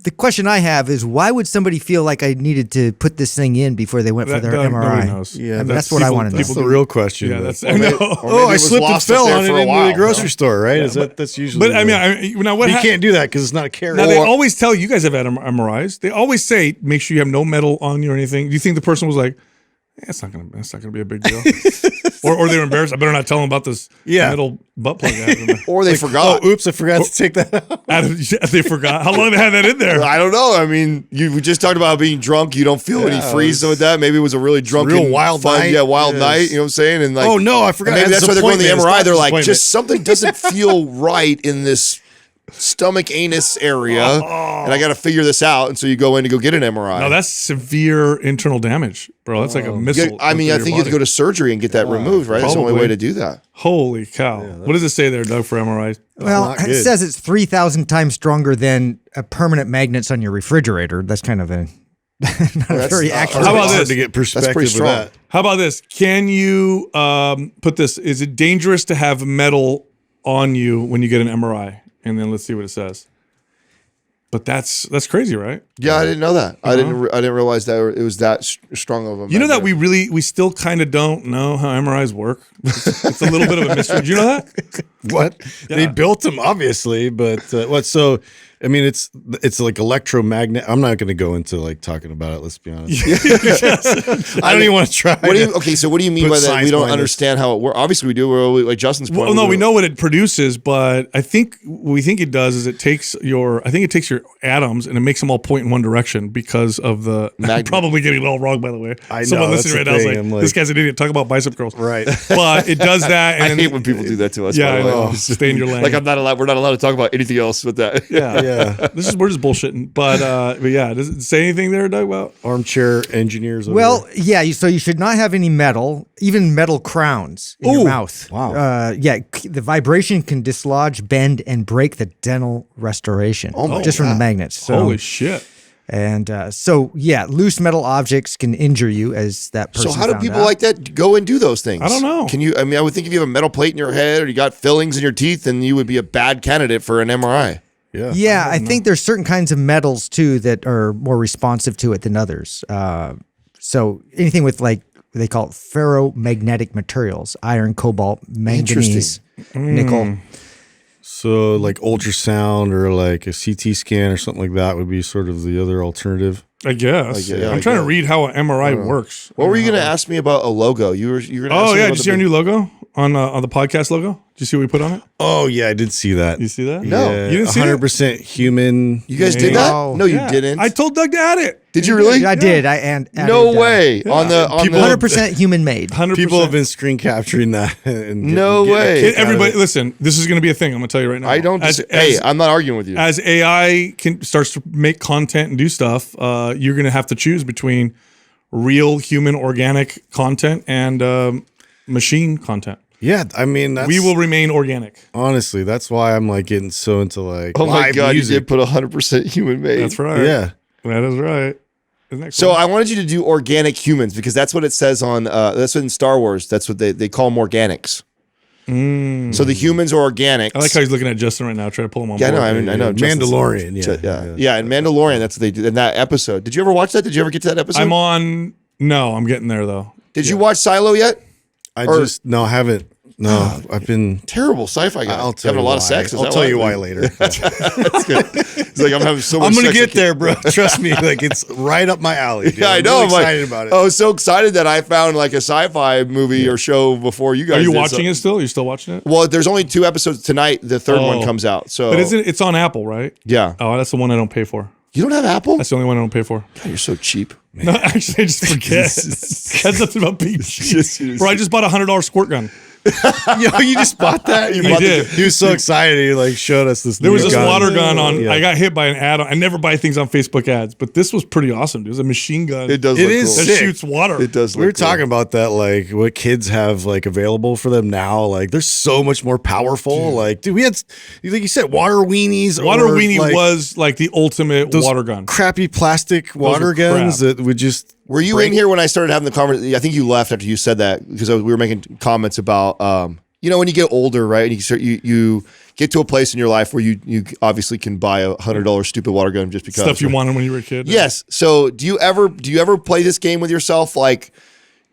The question I have is, why would somebody feel like I needed to put this thing in before they went for their Nobody MRI? knows. Yeah, I mean, that's what I want to know. That's the real question. Yeah, but- that's I know. Oh, I slipped and lost up fell there on it for a in the while, grocery store, right? Is that's usually? But I mean, now what? you can't do that because it's not a carrier. Now they always tell you guys have had MRIs. They always say make sure you have no metal on you or anything. Do you think the person was like, "That's not gonna be a big deal," or they were embarrassed? I better not tell them about this metal butt plug I have in there. Or they forgot. Oh, oops! I forgot to take that out. They forgot. How long they had that in there? I don't know. I mean, we just talked about being drunk. You don't feel any freeze with that. Maybe it was a really drunken, real wild fun, night. wild Yes. night. You know what I'm saying? And like, Oh no, I forgot. and maybe I had that's why this they're going to the appointment, MRI. this They're like, appointment. just something doesn't feel right in this stomach anus area, and I got to figure this out. And so you go in to go get an MRI. No, that's severe internal damage, bro. That's like a missile. I mean, I think you have to go to surgery and get that removed, right? That's the only Probably. way to do that. Holy cow! What does it say there, Doug, for MRI? Well, not it good. says it's 3,000 times stronger than permanent magnets on your refrigerator. That's kind of a not a very accurate. How about It's hard this? to get perspective pretty of strong. that? How about this? Can you put this? Is it dangerous to have metal on you when you get an MRI? And then let's see what it says. But that's crazy, right? Yeah, I didn't know that. I didn't realize that it was that strong of a. You know that magnet. we still kind of don't know how MRIs work. It's a little bit of a mystery. Do you know that? What they built them, obviously, but what? So I mean, it's like electromagnet. I'm not going to go into like talking about it. Let's be honest. I don't even want to try. What do you, okay, so what do you mean put by that? science We don't behind understand how it works. Obviously, we do. We're like Justin's point. Well, no, we know what it produces, but I think what we think it does is it takes your atoms and it makes them all point in one direction because of the. I'm Magnet. probably getting it all wrong, by the way. I know, Someone that's listening right the now is thing. like, I'm like- "This guy's an idiot." Talk about bicep curls, Right. But it does that. I And hate when people do that to us. Yeah, by I the way. know. Stay in your lane. Like I'm not allowed. We're not allowed to talk about anything else with that. Yeah, Yeah. We're just bullshitting. But yeah, does it say anything there, Doug? About Armchair engineers. over Well, yeah. So you should not have any metal, even metal crowns in your mouth. Wow. The vibration can dislodge, bend, and break the dental restoration. Just from the magnets. So, holy shit! And loose metal objects can injure you, as that person. So how do found people out. like that go and do those things? I don't know. Can you? I mean, I would think if you have a metal plate in your head or you got fillings in your teeth, then you would be a bad candidate for an MRI. Yeah. Yeah, I think there's certain kinds of metals too that are more responsive to it than others. So anything with like they call it ferromagnetic materials, iron, cobalt, manganese, nickel. So like ultrasound or like a CT scan or something like that would be sort of the other alternative. I guess. Yeah, I'm I trying to guess. read how an MRI works. What were you going to ask me about a logo? You were going to. Oh ask me yeah, about did you see our new logo on the podcast logo? Did you see what we put on it? Oh yeah, I did see that. You see that? No. Yeah, You didn't see it? 100% human. You guys did that? No. No, you Yeah. didn't. I told Doug to add it. Did you really? I did. I and No way. On the 100% human made. 100%. People have been screen capturing that. And No getting a way. kick out of Everybody, it. listen. This is going to be a thing. I'm going to tell you right now. I don't. Hey, I'm not arguing with you. as AI starts to make content and do stuff, you're going to have to choose between real human organic content and machine content. Yeah, I mean, that's, We will remain organic. honestly, that's why I'm like getting so into like Oh my live god, music. you did put 100% human made. That's right. Yeah. That is right. Isn't that So cool? I wanted you to do organic humans because that's what it says on. That's what in Star Wars. That's what they call them organics. So the humans are organics. I like how he's looking at Justin right now, trying to pull him on Yeah, board. no, I know. Justin's- Mandalorian. Yeah. yeah. In Mandalorian, that's what they did in that episode. Did you ever watch that? Did you ever get to that episode? I'm on. No, I'm getting there though. Did you watch Silo yet? I haven't. No, I've been. Terrible sci-fi guy. I'll tell having you a lot why. of sex. Is I'll that tell you why later. That's good. He's like, I'm having so much. I'm gonna sex, I get can't- there, bro. Trust me. Like it's right up my alley. Dude. Yeah, I I'm know. really I'm like, excited about it. I was so excited that I found like a sci-fi movie or show before you guys. Are you did, watching so- it still? Are you still watching it? Well, there's only 2 episodes tonight. The third one comes out. So, But isn't it's on Apple, right? yeah. Oh, that's the one I don't pay for. You don't have Apple? That's the only one I don't pay for. God, you're so cheap. No, actually, I just forget. That's nothing about being cheap. Bro, I just bought a $100 squirt gun. Yo, you just bought that? You I bought did. He was so excited. He like showed us this. There was new this gun. water gun on. Yeah. I got hit by an ad. I never buy things on Facebook ads, but this was pretty awesome, dude. It was a machine gun. It does It look is cool. that sick. shoots water. It does look We were cool. talking about that, like what kids have like available for them now. Like they're so much more powerful. Like, dude, we had, like you said, water weenies. Water or, weenie like, was like the ultimate those water gun. crappy plastic water were guns crap. that would just. Were you in here when I started having the conversation? I think you left after you said that because we were making comments about you know, when you get older, right? And you get to a place in your life where you obviously can buy a $100 stupid water gun just because Stuff you wanted when you were a kid. Yes. So do you ever play this game with yourself, like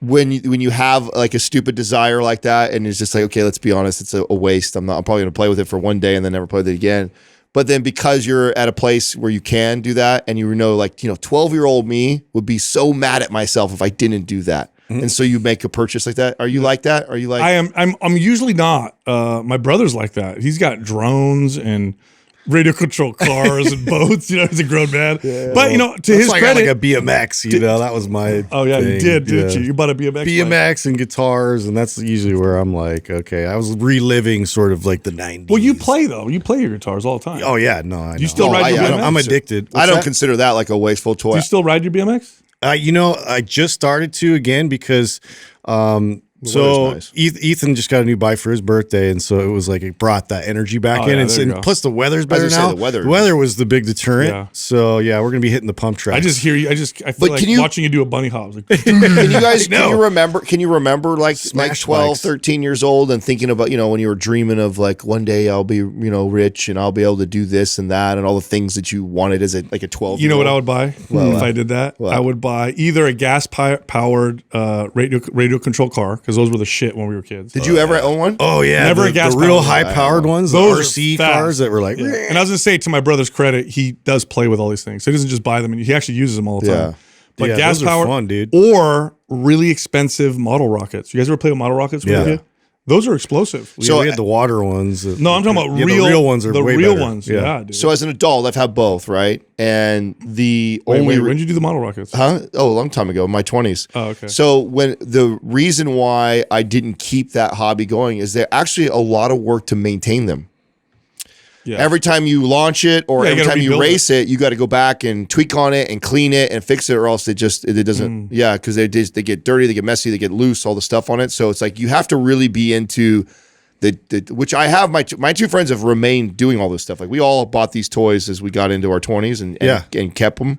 when you have like a stupid desire like that, and it's just like, okay, let's be honest, it's a waste. I'm probably going to play with it for one day and then never play with it again. But then because you're at a place where you can do that, and you know, like, you know, 12-year-old me would be so mad at myself if I didn't do that. And so you make a purchase like that. Are you like that? Are you like? I'm usually not. My brother's like that. He's got drones and radio control cars and boats. You know, he's a grown man. Yeah. But you know, to his credit, I got like a BMX. You know, that was my. Oh yeah, thing. you did, didn't you? You bought a BMX. BMX and guitars, and that's usually where I'm like, okay, I was reliving sort of like the '90s. Well, you play though. You play your guitars all the time. Oh yeah, no, I know. You still ride your BMX? I'm addicted. I don't consider that like a wasteful toy. Do you still ride your BMX? You know, I just started to again because nice. Ethan just got a new bike for his birthday, and so it was like it brought that energy back in. And plus the weather's better now. The weather was the big deterrent. Yeah. So yeah, we're gonna be hitting the pump track. I just hear you. I feel like watching you do a bunny hop. Like, can you guys? Can you remember like 12, bikes. 13 years old and thinking about, you know, when you were dreaming of like one day I'll be, you know, rich and I'll be able to do this and that and all the things that you wanted as a 12-year-old? You know what I would buy if I did that? I would buy either a gas powered radio control car, because those were the shit when we were kids. Did you ever own one? Oh yeah, never a gas the real powered. high powered ones, Those the RC are cars that were like. Yeah. And I was gonna say, to my brother's credit, he does play with all these things. So he doesn't just buy them, and he actually uses them all the time. Yeah. But Yeah, gas those are powered, fun, dude. or really expensive model rockets. You guys ever play with model rockets? Yeah. Those are explosive. So we had the water ones. No, I'm talking about the real. real ones are the way real better. ones. Yeah, dude. So as an adult, I've had both, right? And the Wait, only when did you do the model rockets? Huh? Oh, a long time ago, in my 20s. Oh, okay. So when the reason why I didn't keep that hobby going is they're actually a lot of work to maintain them. Yeah. Every time you launch it or Yeah, you every gotta time you rebuild race it, you got to go back and tweak on it and clean it and fix it, or else it doesn't. Yeah, because they get dirty, they get messy, they get loose, all the stuff on it. So it's like you have to really be into which I have. My two friends have remained doing all this stuff. Like we all bought these toys as we got into our 20s and kept them.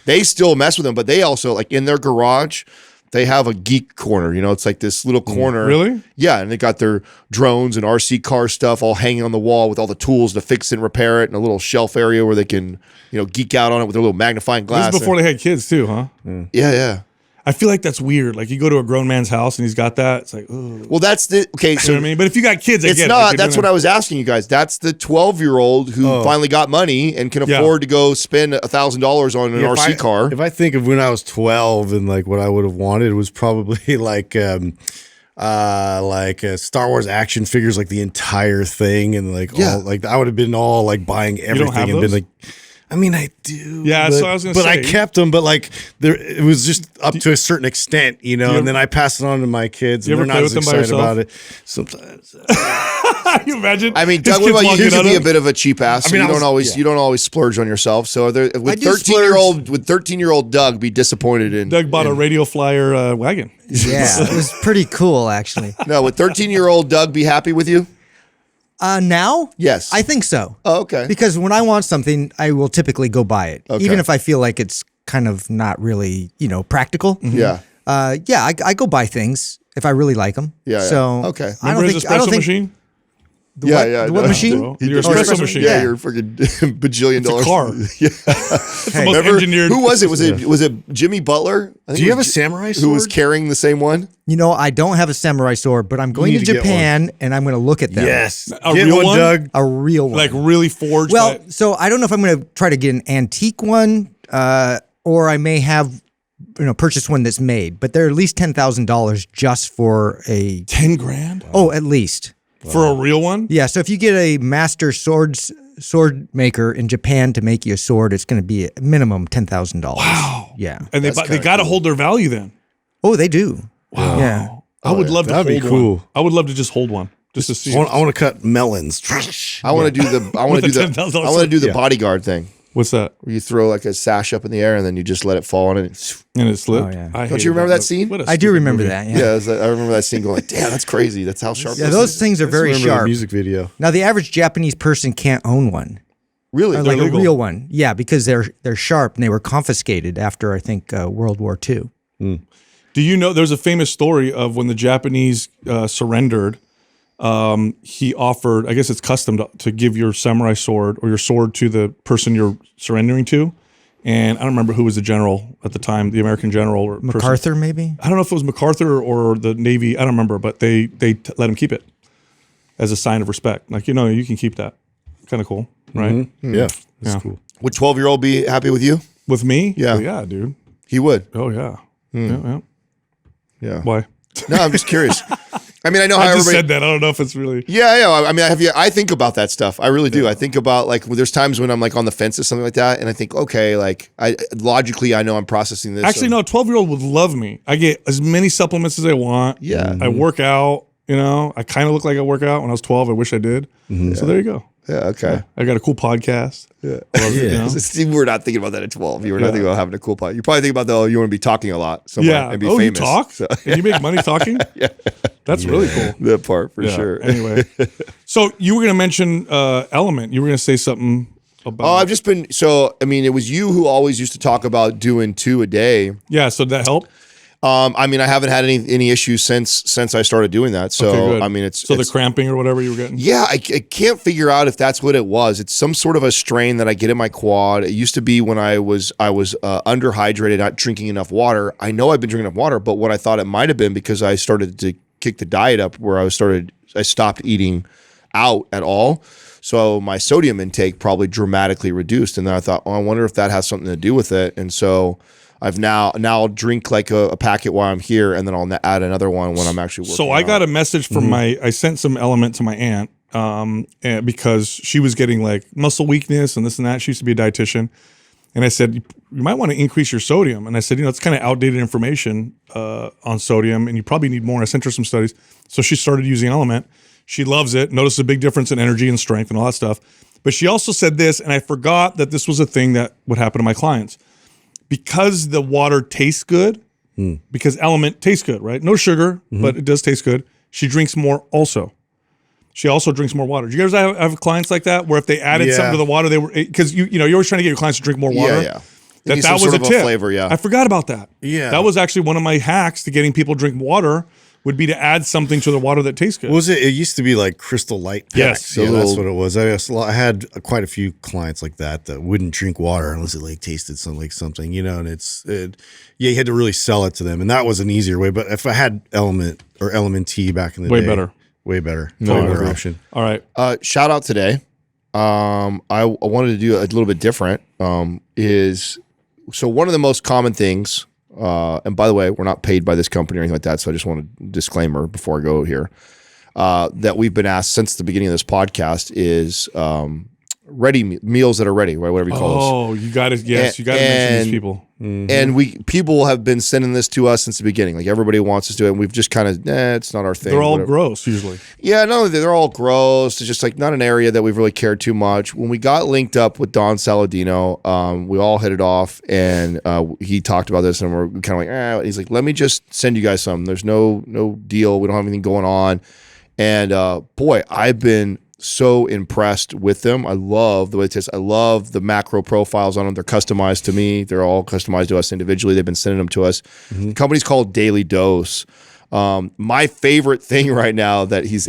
They still mess with them, but they also, like, in their garage, they have a geek corner. You know, it's like this little corner. Really? Yeah, and they got their drones and RC car stuff all hanging on the wall with all the tools to fix and repair it, and a little shelf area where they can, you know, geek out on it with their little magnifying glass. This is before they had kids too, huh? Yeah. I feel like that's weird. Like you go to a grown man's house and he's got that. It's like, ooh. Well, that's the okay. You So know what I mean, but if you got kids, I it's get not. it. Like, That's what I was asking you guys. That's the 12-year-old who finally got money and can afford to go spend $1,000 on an RC car. If I think of when I was 12 and like what I would have wanted, it was probably like Star Wars action figures, like the entire thing, and like all, like I would have been all like buying everything and been like. I mean, I do. Yeah, but, so I was gonna say. But I kept them. But like, it was just up to a certain extent, you know. And then I pass it on to my kids, and they're not as excited about it. Sometimes. You imagine? I mean, Doug, what about you? You can be a bit of a cheap ass. I mean, you don't always splurge on yourself. So would 13-year-old Doug be disappointed in? Doug bought a radio flyer wagon. Yeah, it was pretty cool, actually. No, would 13-year-old Doug be happy with you? Now? Yes. I think so. Oh, okay. Because when I want something, I will typically go buy it, Okay. even if I feel like it's kind of not really, practical. Yeah. I go buy things if I really like them. Yeah. So okay. Remember his espresso machine? What machine? Your espresso machine. Yeah, your freaking bajillion It's dollars. a car. Yeah. It's the most engineered. Who was it? Was it Jimmy Butler? Do you have a samurai sword? Who was carrying the same one? I don't have a samurai sword, but I'm going to Japan and I'm going to look at them. Yes. A real one, Doug. A real one. Like really forged. Well, so I don't know if I'm going to try to get an antique one, or I may have, purchase one that's made. But they're at least $10,000 just for a 10 grand Oh, at least for a real one. Yeah. So if you get a master sword maker in Japan to make you a sword, it's going to be a minimum $10,000. Wow. Yeah. And they got to hold their value then. Oh, they do. Wow. Yeah. I would love to That'd hold be cool. one. I would love to just hold one just to see. I want to cut melons. I want to do the $10,000 bodyguard thing. What's that? Where you throw like a sash up in the air and then you just let it fall on it. And it slipped. Oh, yeah. Don't you remember that scene? I do remember that. Yeah. Yeah, I remember that scene going like, damn, that's crazy. That's how sharp. Yeah, those things are very Remember the sharp. music video. Now, the average Japanese person can't own one, Really? or like a real one. Yeah, because they're sharp and they were confiscated after I think World War II. Do you know there's a famous story of when the Japanese surrendered he offered, I guess it's custom to give your samurai sword or your sword to the person you're surrendering to. And I don't remember who was the general at the time, the American general or MacArthur, person. maybe? I don't know if it was MacArthur or the Navy. I don't remember, but they let him keep it as a sign of respect. Like, you can keep that. Kind of cool, right? Mm-hmm. Yeah, that's cool. Would 12-year-old be happy with you? With me? Yeah. Oh, yeah, dude. He would. Oh, yeah. Yeah. Why? No, I'm just curious. I mean, I know how I just everybody said that. I don't know if it's really. Yeah. I mean, I think about that stuff. I really do. I think about like there's times when I'm like on the fence or something like that, and I think, okay, like logically, I know I'm processing this. Actually, no. 12-year-old would love me. I get as many supplements as I want. Yeah. I work out. I kind of look like I work out when I was 12. I wish I did. So there you go. Yeah. Okay. I got a cool podcast. Yeah. Yeah. You were not thinking about that at 12. You were not thinking about having a cool podcast. You're probably thinking about you want to be talking a lot somewhere and be famous. You talk? So. And you make money talking? Yeah. That's really cool. That part for sure. Anyway, so you were going to mention Element. You were going to say something about. Oh, I've just been I mean, it was you who always used to talk about doing 2 a day. Yeah. So that helped. I mean, I haven't had any issues since I started doing that. So okay, I mean, it's the cramping or whatever you were getting. Yeah, I can't figure out if that's what it was. It's some sort of a strain that I get in my quad. It used to be when I was underhydrated, not drinking enough water. I know I've been drinking enough water, but what I thought it might have been because I started to kick the diet up, where I stopped eating out at all. So my sodium intake probably dramatically reduced, and then I thought, I wonder if that has something to do with it, and so. I've now I'll drink like a packet while I'm here, and then I'll add another one when I'm actually working. So I got a message from I sent some Element to my aunt and because she was getting like muscle weakness and this and that. She used to be a dietitian. And I said, you might want to increase your sodium. And I said, it's kind of outdated information on sodium, and you probably need more. I sent her some studies. So she started using Element. She loves it, noticed a big difference in energy and strength and all that stuff. But she also said this, and I forgot that this was a thing that would happen to my clients. Because the water tastes good, because Element tastes good, right? No sugar, but it does taste good. She drinks more also. She also drinks more water. Do you guys have clients like that where if they added something to the water, they were, because you're always trying to get your clients to drink more water. Yeah. That was a tip. Flavor, yeah. I forgot about that. Yeah. That was actually one of my hacks to getting people to drink water would be to add something to the water that tastes good. Was it? It used to be like Crystal Light packs. Yes. Yeah, that's what it was. I had quite a few clients like that wouldn't drink water unless it like tasted something, and you had to really sell it to them, and that was an easier way. But if I had Element or Element T back in the day, way better, better option. All right. Shout out today. I wanted to do a little bit different. So one of the most common things. And by the way, we're not paid by this company or anything like that, so I just want a disclaimer before I go here. That we've been asked since the beginning of this podcast is ready meals that are ready, right? Whatever you call those. Oh, you got to mention these people. And people have been sending this to us since the beginning. Like everybody wants us to do it, and we've just kind of, it's not our thing. They're all gross usually. Yeah, no, they're all gross. It's just like not an area that we've really cared too much. When we got linked up with Don Saladino, we all hit it off, and he talked about this, and we're kind of like, he's like, let me just send you guys some. There's no deal. We don't have anything going on. And boy, I've been so impressed with them. I love the way it tastes. I love the macro profiles on them. They're customized to me. They're all customized to us individually. They've been sending them to us. The company's called Daily Dose. My favorite thing right now that he's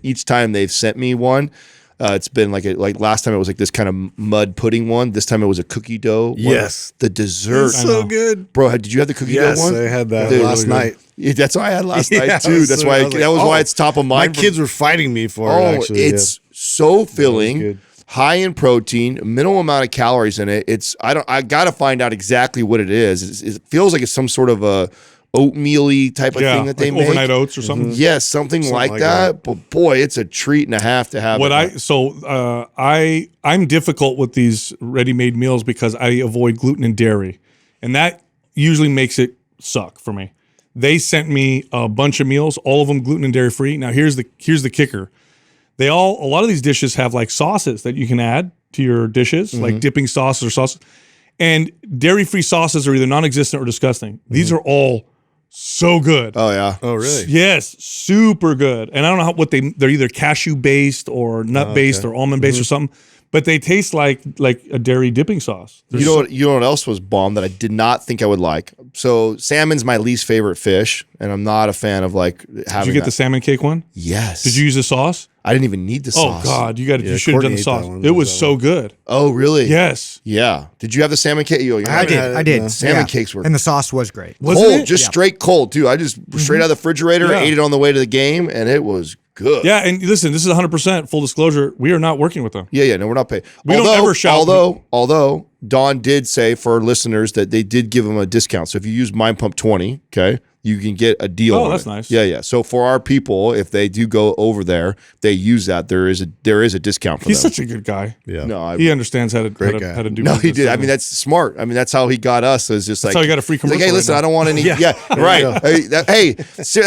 each time they've sent me one, it's been like last time it was like this kind of mud pudding one. This time it was a cookie dough. Yes. The dessert. So good. Bro, did you have the cookie dough one? Yes, I had that last really night. Yeah, that's what I had last night too. That's why why it's top of mind. My kids were fighting me for it, actually. It's so filling, high in protein, minimal amount of calories in it. I got to find out exactly what it is. It feels like it's some sort of a oatmeal-y type of thing that they make. Overnight oats or something. Yes, something like that. But boy, it's a treat and a half to have. I'm difficult with these ready-made meals because I avoid gluten and dairy, and that usually makes it suck for me. They sent me a bunch of meals, all of them gluten and dairy free. Now here's the kicker. A lot of these dishes have like sauces that you can add to your dishes, like dipping sauces or sauces. And dairy-free sauces are either non-existent or disgusting. These are all so good. Oh yeah. Oh really? Yes, super good. And I don't know they're either cashew based or nut based or almond based or something. but they taste like a dairy dipping sauce. You know what else was bomb that I did not think I would like? So salmon's my least favorite fish, and I'm not a fan of like having. Did you get the salmon cake one? Yes. Did you use the sauce? I didn't even need the sauce. Oh God, you Yeah, should have done the Courtney ate sauce. that one. It was so good. Oh really? Yes. Yeah. Did you have the salmon cake? I did. no. Salmon cakes were And the sauce was great. Wasn't cold, it? just straight cold too. I just straight out of the refrigerator, Yeah. ate it on the way to the game, and it was good. Yeah, and listen, this is 100% full disclosure. We are not working with them. Yeah, no, we're not paying. We don't ever shout. Although Don did say for our listeners that they did give him a discount. So if you use Mind Pump 20, okay, you can get a deal. Oh, on that's it. nice. Yeah. So for our people, if they do go over there, they use that. There is a discount for He's them. such a good guy. Yeah. No, He understands how to guy. how to do. No, he business, did. I doesn't mean, that's smart. I mean, that's how he got us. Is just like how he got a free he's like, commercial hey, right listen, now. I don't want any. Yeah, right. Hey,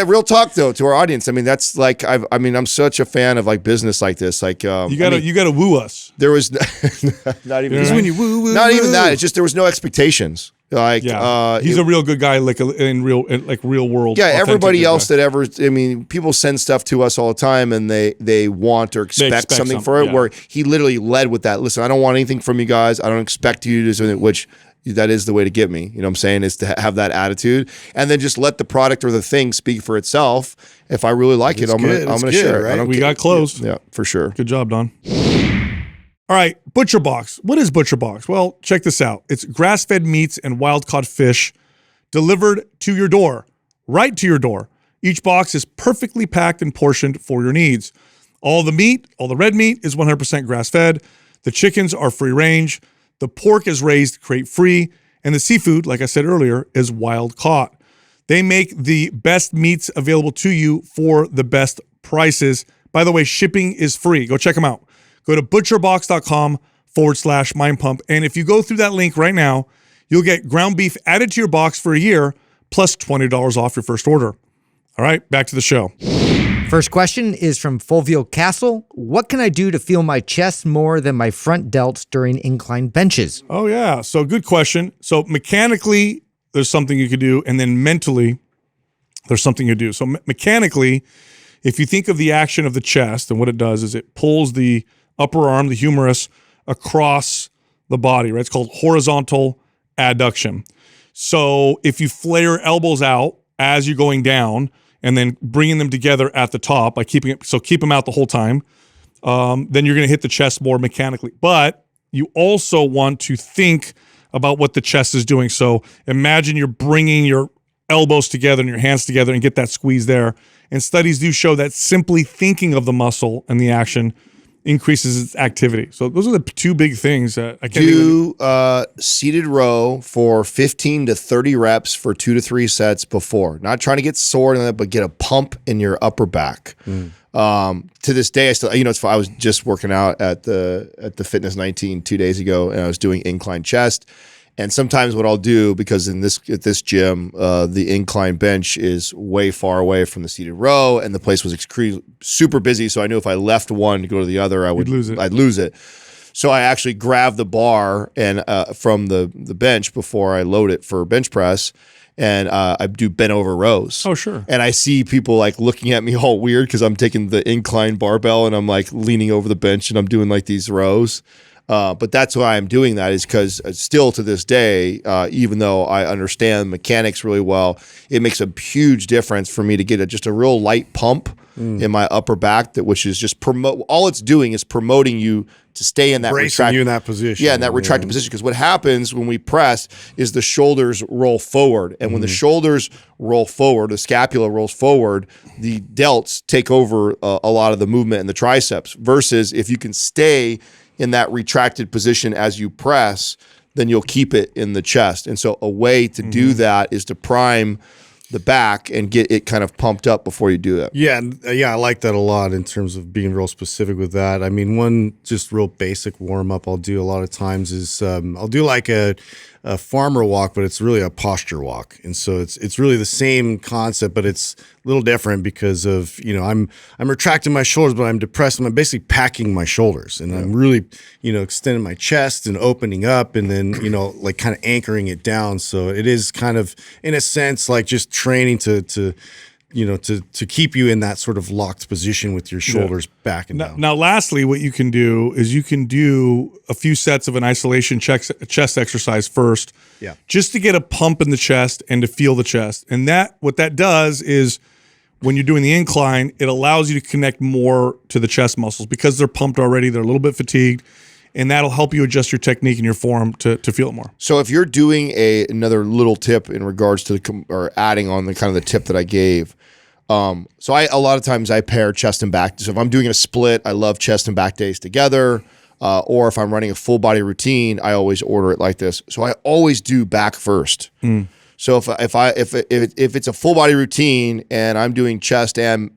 real talk though to our audience. I mean, that's like I'm such a fan of like business like this. Like you gotta woo us. there was not even Yeah. When you woo, not even that. It's just there was no expectations. Like Yeah, he's a real good guy, in real world. yeah, authentic everybody good else guy. that ever, I mean, people send stuff to us all the time and they want or expect something for it, yeah. where he literally led with that. Listen, I don't want anything from you guys. I don't expect you to do something, which that is the way to get me. You know what I'm saying? Is to have that attitude and then just let the product or the thing speak for itself. If I really like it, I'm gonna share it. right? We got closed. Yeah, for sure. Good job, Don. All right, Butcher Box. What is Butcher Box? Well, check this out. It's grass-fed meats and wild-caught fish delivered to your door, right to your door. Each box is perfectly packed and portioned for your needs. All the meat, all the red meat is 100% grass-fed. The chickens are free-range. The pork is raised crate-free. And the seafood, like I said earlier, is wild-caught. They make the best meats available to you for the best prices. By the way, shipping is free. Go check them out. Go to butcherbox.com/Mind Pump. And if you go through that link right now, you'll get ground beef added to your box for a year, plus $20 off your first order. All right, back to the show. First question is from Fulvio Castle. What can I do to feel my chest more than my front delts during incline benches? Oh, yeah. So good question. So mechanically, there's something you could do. And then mentally, there's something you do. So mechanically, if you think of the action of the chest, and what it does is it pulls the upper arm, the humerus, across the body, right? It's called horizontal adduction. So if you flare your elbows out as you're going down and then bringing them together at the top by keep them out the whole time, then you're going to hit the chest more mechanically. But you also want to think about what the chest is doing. So imagine you're bringing your elbows together and your hands together and get that squeeze there. And studies do show that simply thinking of the muscle and the action increases its activity. So those are the two big things that I can't Do seated row for 15 to 30 reps for 2 to 3 sets before. Not trying to get sore, but get a pump in your upper back. To this day, I still, it's I was just working out at the Fitness 19 2 days ago, and I was doing incline chest. And sometimes what I'll do, because at this gym, the incline bench is way far away from the seated row, and the place was super busy. So I knew if I left one to go to the other, I'd lose it. So I actually grab the bar and from the bench before I load it for bench press, and I do bent over rows. Oh, sure. And I see people like looking at me all weird because I'm taking the incline barbell and I'm like leaning over the bench and I'm doing like these rows. But that's why I'm doing that, is because still to this day, even though I understand mechanics really well, it makes a huge difference for me to get just a real light pump in my upper back, which is just all it's doing is promoting you to stay in that bracing you in that position. Yeah, in that retracted position. Because what happens when we press is the shoulders roll forward. And when the shoulders roll forward, the scapula rolls forward, the delts take over a lot of the movement in the triceps. Versus if you can stay in that retracted position as you press, then you'll keep it in the chest. And so a way to do that is to prime the back and get it kind of pumped up before you do that. Yeah, I like that a lot in terms of being real specific with that. I mean, one just real basic warm up I'll do a lot of times is I'll do like a farmer walk, but it's really a posture walk, and so it's really the same concept, but it's a little different because of I'm retracting my shoulders, but I'm depressed, and I'm basically packing my shoulders, and I'm really extending my chest and opening up, and then like kind of anchoring it down. So it is kind of in a sense like just training to to keep you in that sort of locked position with your shoulders back and down. Now, lastly, what you can do is you can do a few sets of an isolation chest exercise first, just to get a pump in the chest and to feel the chest. And what that does is when you're doing the incline, it allows you to connect more to the chest muscles because they're pumped already. They're a little bit fatigued. And that'll help you adjust your technique and your form to feel it more. So if you're doing another little tip in regards to or adding on the kind of the tip that I gave, so a lot of times I pair chest and back. So if I'm doing a split, I love chest and back days together. Or if I'm running a full body routine, I always order it like this. So I always do back first. So if it's a full body routine and I'm doing chest and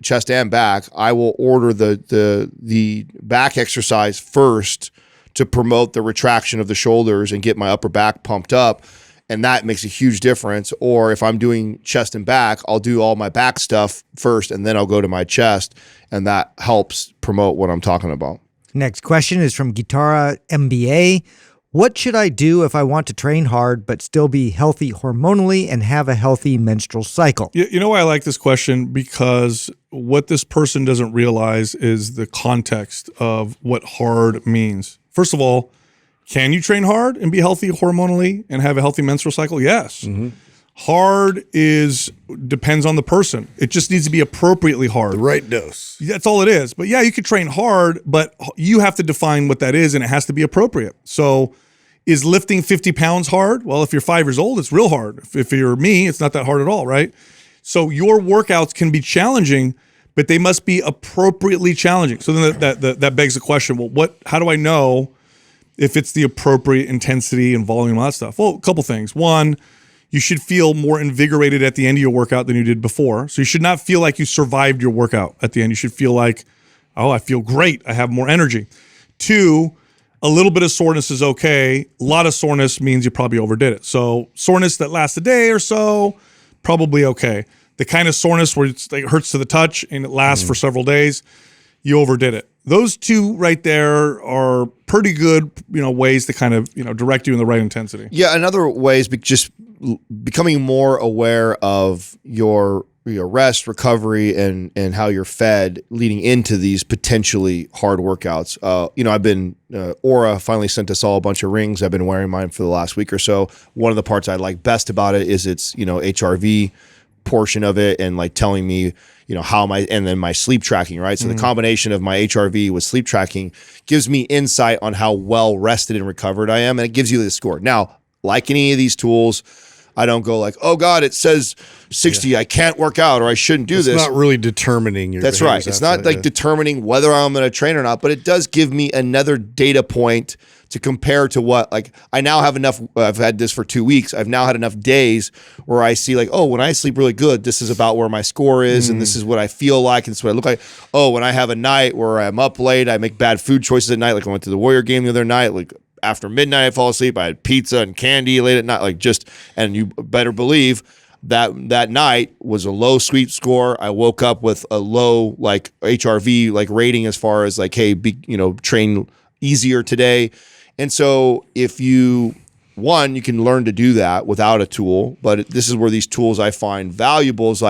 back, I will order the back exercise first to promote the retraction of the shoulders and get my upper back pumped up. And that makes a huge difference. Or if I'm doing chest and back, I'll do all my back stuff first and then I'll go to my chest. And that helps promote what I'm talking about. Next question is from Guitarra MBA. What should I do if I want to train hard but still be healthy hormonally and have a healthy menstrual cycle? You know why I like this question? Because what this person doesn't realize is the context of what hard means. First of all, can you train hard and be healthy hormonally and have a healthy menstrual cycle? Yes. Hard depends on the person. It just needs to be appropriately hard. The right dose. That's all it is. But yeah, you could train hard, but you have to define what that is and it has to be appropriate. So is lifting 50 pounds hard? Well, if you're 5 years old, it's real hard. If you're me, it's not that hard at all, right? So your workouts can be challenging, but they must be appropriately challenging. So then that begs the question, well, how do I know if it's the appropriate intensity and volume and all that stuff? Well, a couple things. One, you should feel more invigorated at the end of your workout than you did before. So you should not feel like you survived your workout at the end. You should feel like, oh, I feel great. I have more energy. Two, a little bit of soreness is okay. A lot of soreness means you probably overdid it. So soreness that lasts a day or so, probably okay. The kind of soreness where it hurts to the touch and it lasts for several days, you overdid it. Those two right there are pretty good, ways to kind of, direct you in the right intensity. Yeah, another way is just becoming more aware of your rest, recovery, and how you're fed leading into these potentially hard workouts. I've been Aura finally sent us all a bunch of rings. I've been wearing mine for the last week or so. One of the parts I like best about it is its HRV portion of it and like telling me and then my sleep tracking, right? So the combination of my HRV with sleep tracking gives me insight on how well rested and recovered I am, and it gives you the score. Now, like any of these tools, I don't go like, oh God, it says 60, I can't work out or I shouldn't do this. It's not really determining your That's right. It's not determining whether I'm going to train or not, but it does give me another data point to compare to what, I now have enough, I've had this for 2 weeks. I've now had enough days where I see when I sleep really good, this is about where my score is and this is what I feel like and this is what I look like. Oh, when I have a night where I'm up late, I make bad food choices at night. Like I went to the Warrior game the other night, after midnight I fall asleep, I had pizza and candy late at night, and you better believe that night was a low sweep score. I woke up with a low HRV rating as far as hey, train easier today. And so if you can learn to do that without a tool, but this is where these tools I find valuable is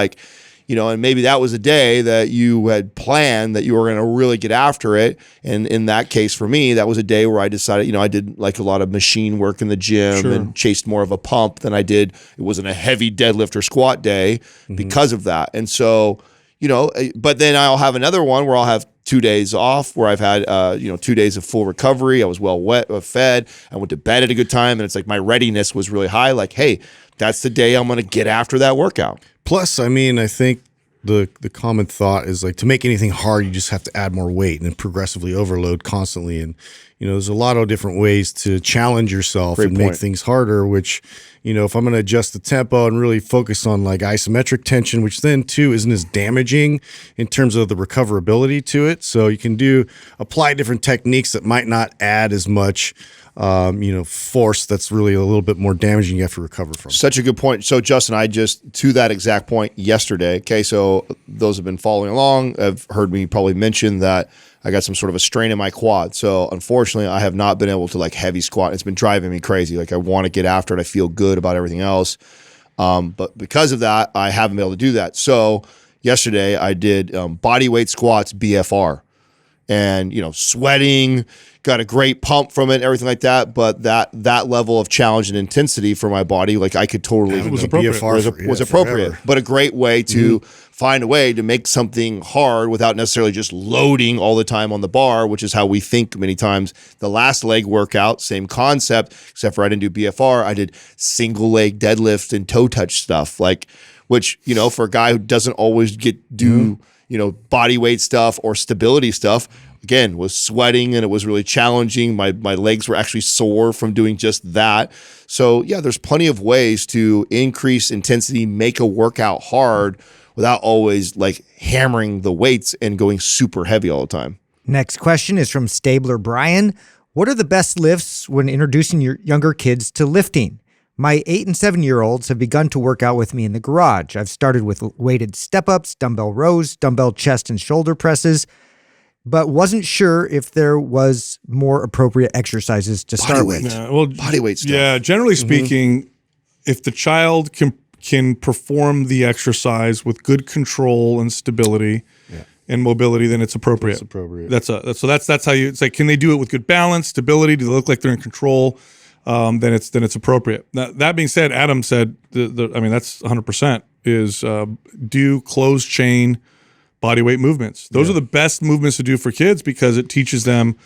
and maybe that was a day that you had planned that you were going to really get after it. And in that case, for me, that was a day where I decided, I did a lot of machine work in the gym and chased more of a pump than I did. It wasn't a heavy deadlift or squat day because of that. And so, but then I'll have another one where I'll have 2 days off where I've had, 2 days of full recovery. I was fed. I went to bed at a good time. And it's my readiness was really high. Hey, that's the day I'm going to get after that workout. Plus, I think the common thought is to make anything hard, you just have to add more weight and progressively overload constantly. And, there's a lot of different ways to challenge yourself and make things harder, which, if I'm going to adjust the tempo and really focus on isometric tension, which then too isn't as damaging in terms of the recoverability to it. So you can apply different techniques that might not add as much force that's really a little bit more damaging you have to recover from. Such a good point. So Justin, I just, to that exact point yesterday, okay, so those have been following along have heard me probably mention that I got some sort of a strain in my quad. So unfortunately, I have not been able to heavy squat. It's been driving me crazy. I want to get after it. I feel good about everything else. But because of that, I haven't been able to do that. So, yesterday I did body weight squats BFR, and sweating, got a great pump from it, everything like that. But that level of challenge and intensity for my body, like I could totally It was appropriate. was appropriate, but a great way to find a way to make something hard without necessarily just loading all the time on the bar, which is how we think many times. The last leg workout, same concept, except for I didn't do BFR. I did single leg deadlift and toe touch stuff, which for a guy who doesn't always do body weight stuff or stability stuff, again, was sweating and it was really challenging. My legs were actually sore from doing just that. So yeah, there's plenty of ways to increase intensity, make a workout hard without always like hammering the weights and going super heavy all the time. Next question is from Stabler Brian. What are the best lifts when introducing your younger kids to lifting? My 8 and 7-year-olds have begun to work out with me in the garage. I've started with weighted step-ups, dumbbell rows, dumbbell chest and shoulder presses, but wasn't sure if there was more appropriate exercises to start with. Body weight stuff. Yeah, generally speaking, if the child can perform the exercise with good control and stability and mobility, then it's appropriate. It's appropriate. That's how you. It's like, can they do it with good balance, stability? Do they look like they're in control? Then it's appropriate. Now, that being said, Adam said, that's 100% is do closed chain body weight movements. Those are the best movements to do for kids because it teaches them,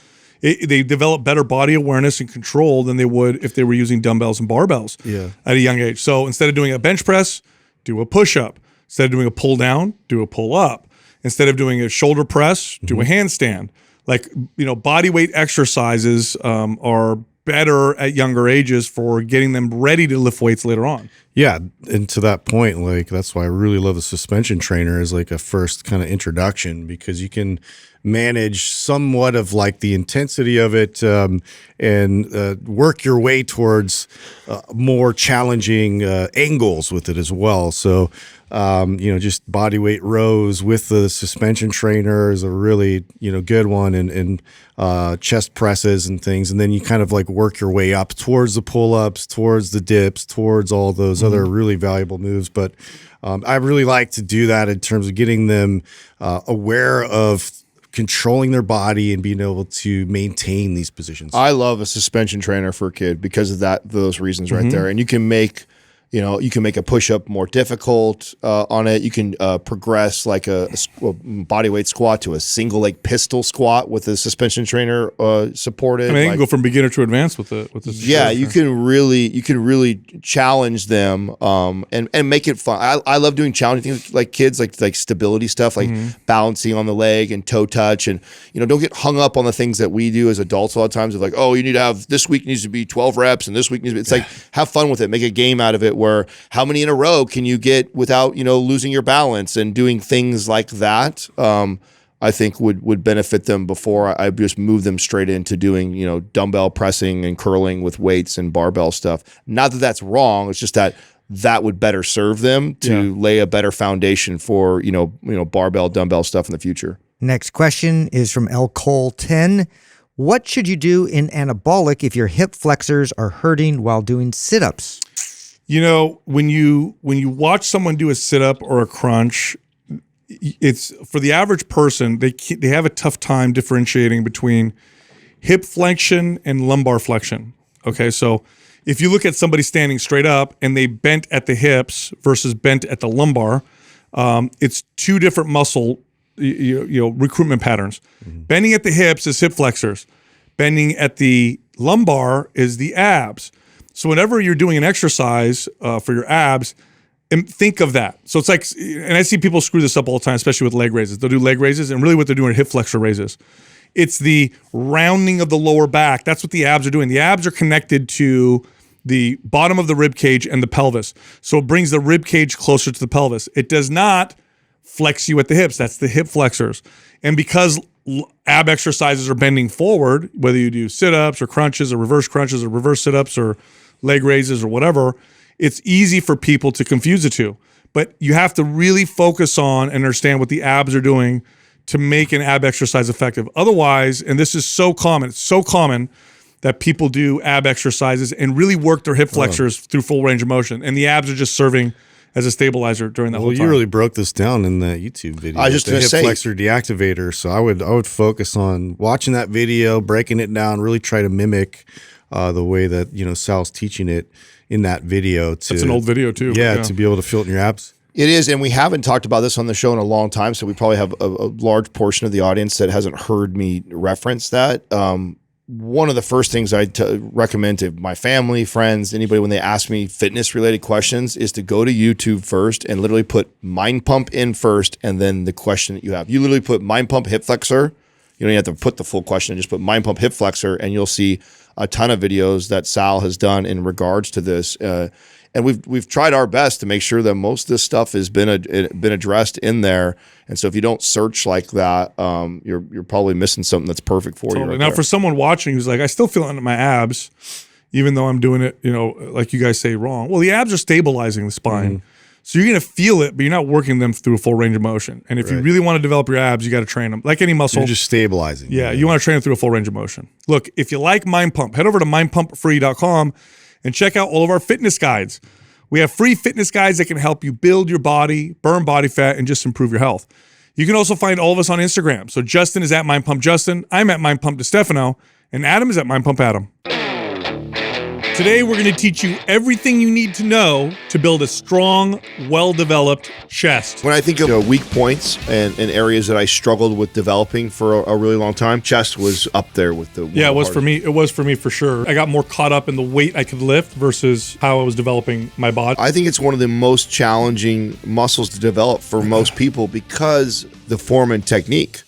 they develop better body awareness and control than they would if they were using dumbbells and barbells at a young age. So instead of doing a bench press, do a push-up. Instead of doing a pull down, do a pull up. Instead of doing a shoulder press, do a handstand. Like, body weight exercises are better at younger ages for getting them ready to lift weights later on. Yeah, and to that point, like that's why I really love a suspension trainer as like a first kind of introduction, because you can manage somewhat of like the intensity of it and work your way towards more challenging angles with it as well. So just body weight rows with the suspension trainer is a really good one, and chest presses and things, and then you kind of like work your way up towards the pull-ups, towards the dips, towards all those other really valuable moves. But I really like to do that in terms of getting them aware of controlling their body and being able to maintain these positions. I love a suspension trainer for a kid because of those reasons right there. And you can make a push-up more difficult on it. You can progress like a body weight squat to a single leg pistol squat with a suspension trainer supported. You can go from beginner to advanced with the yeah, you can really challenge them and make it fun. I love doing challenging things like kids, like stability stuff, like balancing on the leg and toe touch, and don't get hung up on the things that we do as adults a lot of times of like, oh, you need to have, this week needs to be 12 reps and this week needs to be, it's like, have fun with it, make a game out of it, where how many in a row can you get without losing your balance, and doing things like that I think would benefit them before I just move them straight into doing dumbbell pressing and curling with weights and barbell stuff. Not that that's wrong, it's just that would better serve them to lay a better foundation for barbell dumbbell stuff in the future. Next question is from L Cole 10. What should you do in anabolic if your hip flexors are hurting while doing sit-ups? When you watch someone do a sit-up or a crunch, it's for the average person, they have a tough time differentiating between hip flexion and lumbar flexion. Okay, so if you look at somebody standing straight up and they bent at the hips versus bent at the lumbar, it's two different muscle recruitment patterns. Bending at the hips is hip flexors. Bending at the lumbar is the abs. So whenever you're doing an exercise for your abs, think of that. So it's like, and I see people screw this up all the time, especially with leg raises. They'll do leg raises, and really what they're doing are hip flexor raises. It's the rounding of the lower back. That's what the abs are doing. The abs are connected to the bottom of the rib cage and the pelvis. So it brings the rib cage closer to the pelvis. It does not flex you at the hips. That's the hip flexors. And because ab exercises are bending forward, whether you do sit-ups or crunches or reverse sit-ups or leg raises or whatever, it's easy for people to confuse the two. But you have to really focus on and understand what the abs are doing to make an ab exercise effective. Otherwise, and this is so common, it's so common that people do ab exercises and really work their hip flexors through full range of motion, and the abs are just serving as a stabilizer during that whole time. You really broke this down in that YouTube video. I was just the gonna hip say- flexor deactivator. So I would focus on watching that video, breaking it down, really try to mimic the way that Sal's teaching it in that video. That's an old video too. Yeah, to be able to feel it in your abs. It is, and we haven't talked about this on the show in a long time, so we probably have a large portion of the audience that hasn't heard me reference that. One of the first things I recommend to my family, friends, anybody when they ask me fitness-related questions is to go to YouTube first and literally put Mind Pump in first and then the question that you have. You literally put Mind Pump Hip Flexor. You don't even have to put the full question. Just put Mind Pump Hip Flexor and you'll see a ton of videos that Sal has done in regards to this. And we've tried our best to make sure that most of this stuff has been addressed in there. And so if you don't search like that, you're probably missing something that's perfect for you. Right now, there. for someone watching who's like, I still feel it in my abs, even though I'm doing it, like you guys say, wrong. Well, the abs are stabilizing the spine. So you're going to feel it, but you're not working them through a full range of motion. And if you really want to develop your abs, you got to train them. Like any muscle. You're just stabilizing. Yeah, you want to train them through a full range of motion. Look, if you like Mind Pump, head over to mindpumpfree.com and check out all of our fitness guides. We have free fitness guides that can help you build your body, burn body fat, and just improve your health. You can also find all of us on Instagram. So Justin is at Mind Pump Justin, I'm at Mind Pump DeStefano, and Adam is at Mind Pump Adam. Today, we're going to teach you everything you need to know to build a strong, well-developed chest. When I think of weak points and areas that I struggled with developing for a really long time, chest was up there with the Yeah, it was for me. It was for me for sure. I got more caught up in the weight I could lift versus how I was developing my body. I think it's one of the most challenging muscles to develop for most people because the form and technique.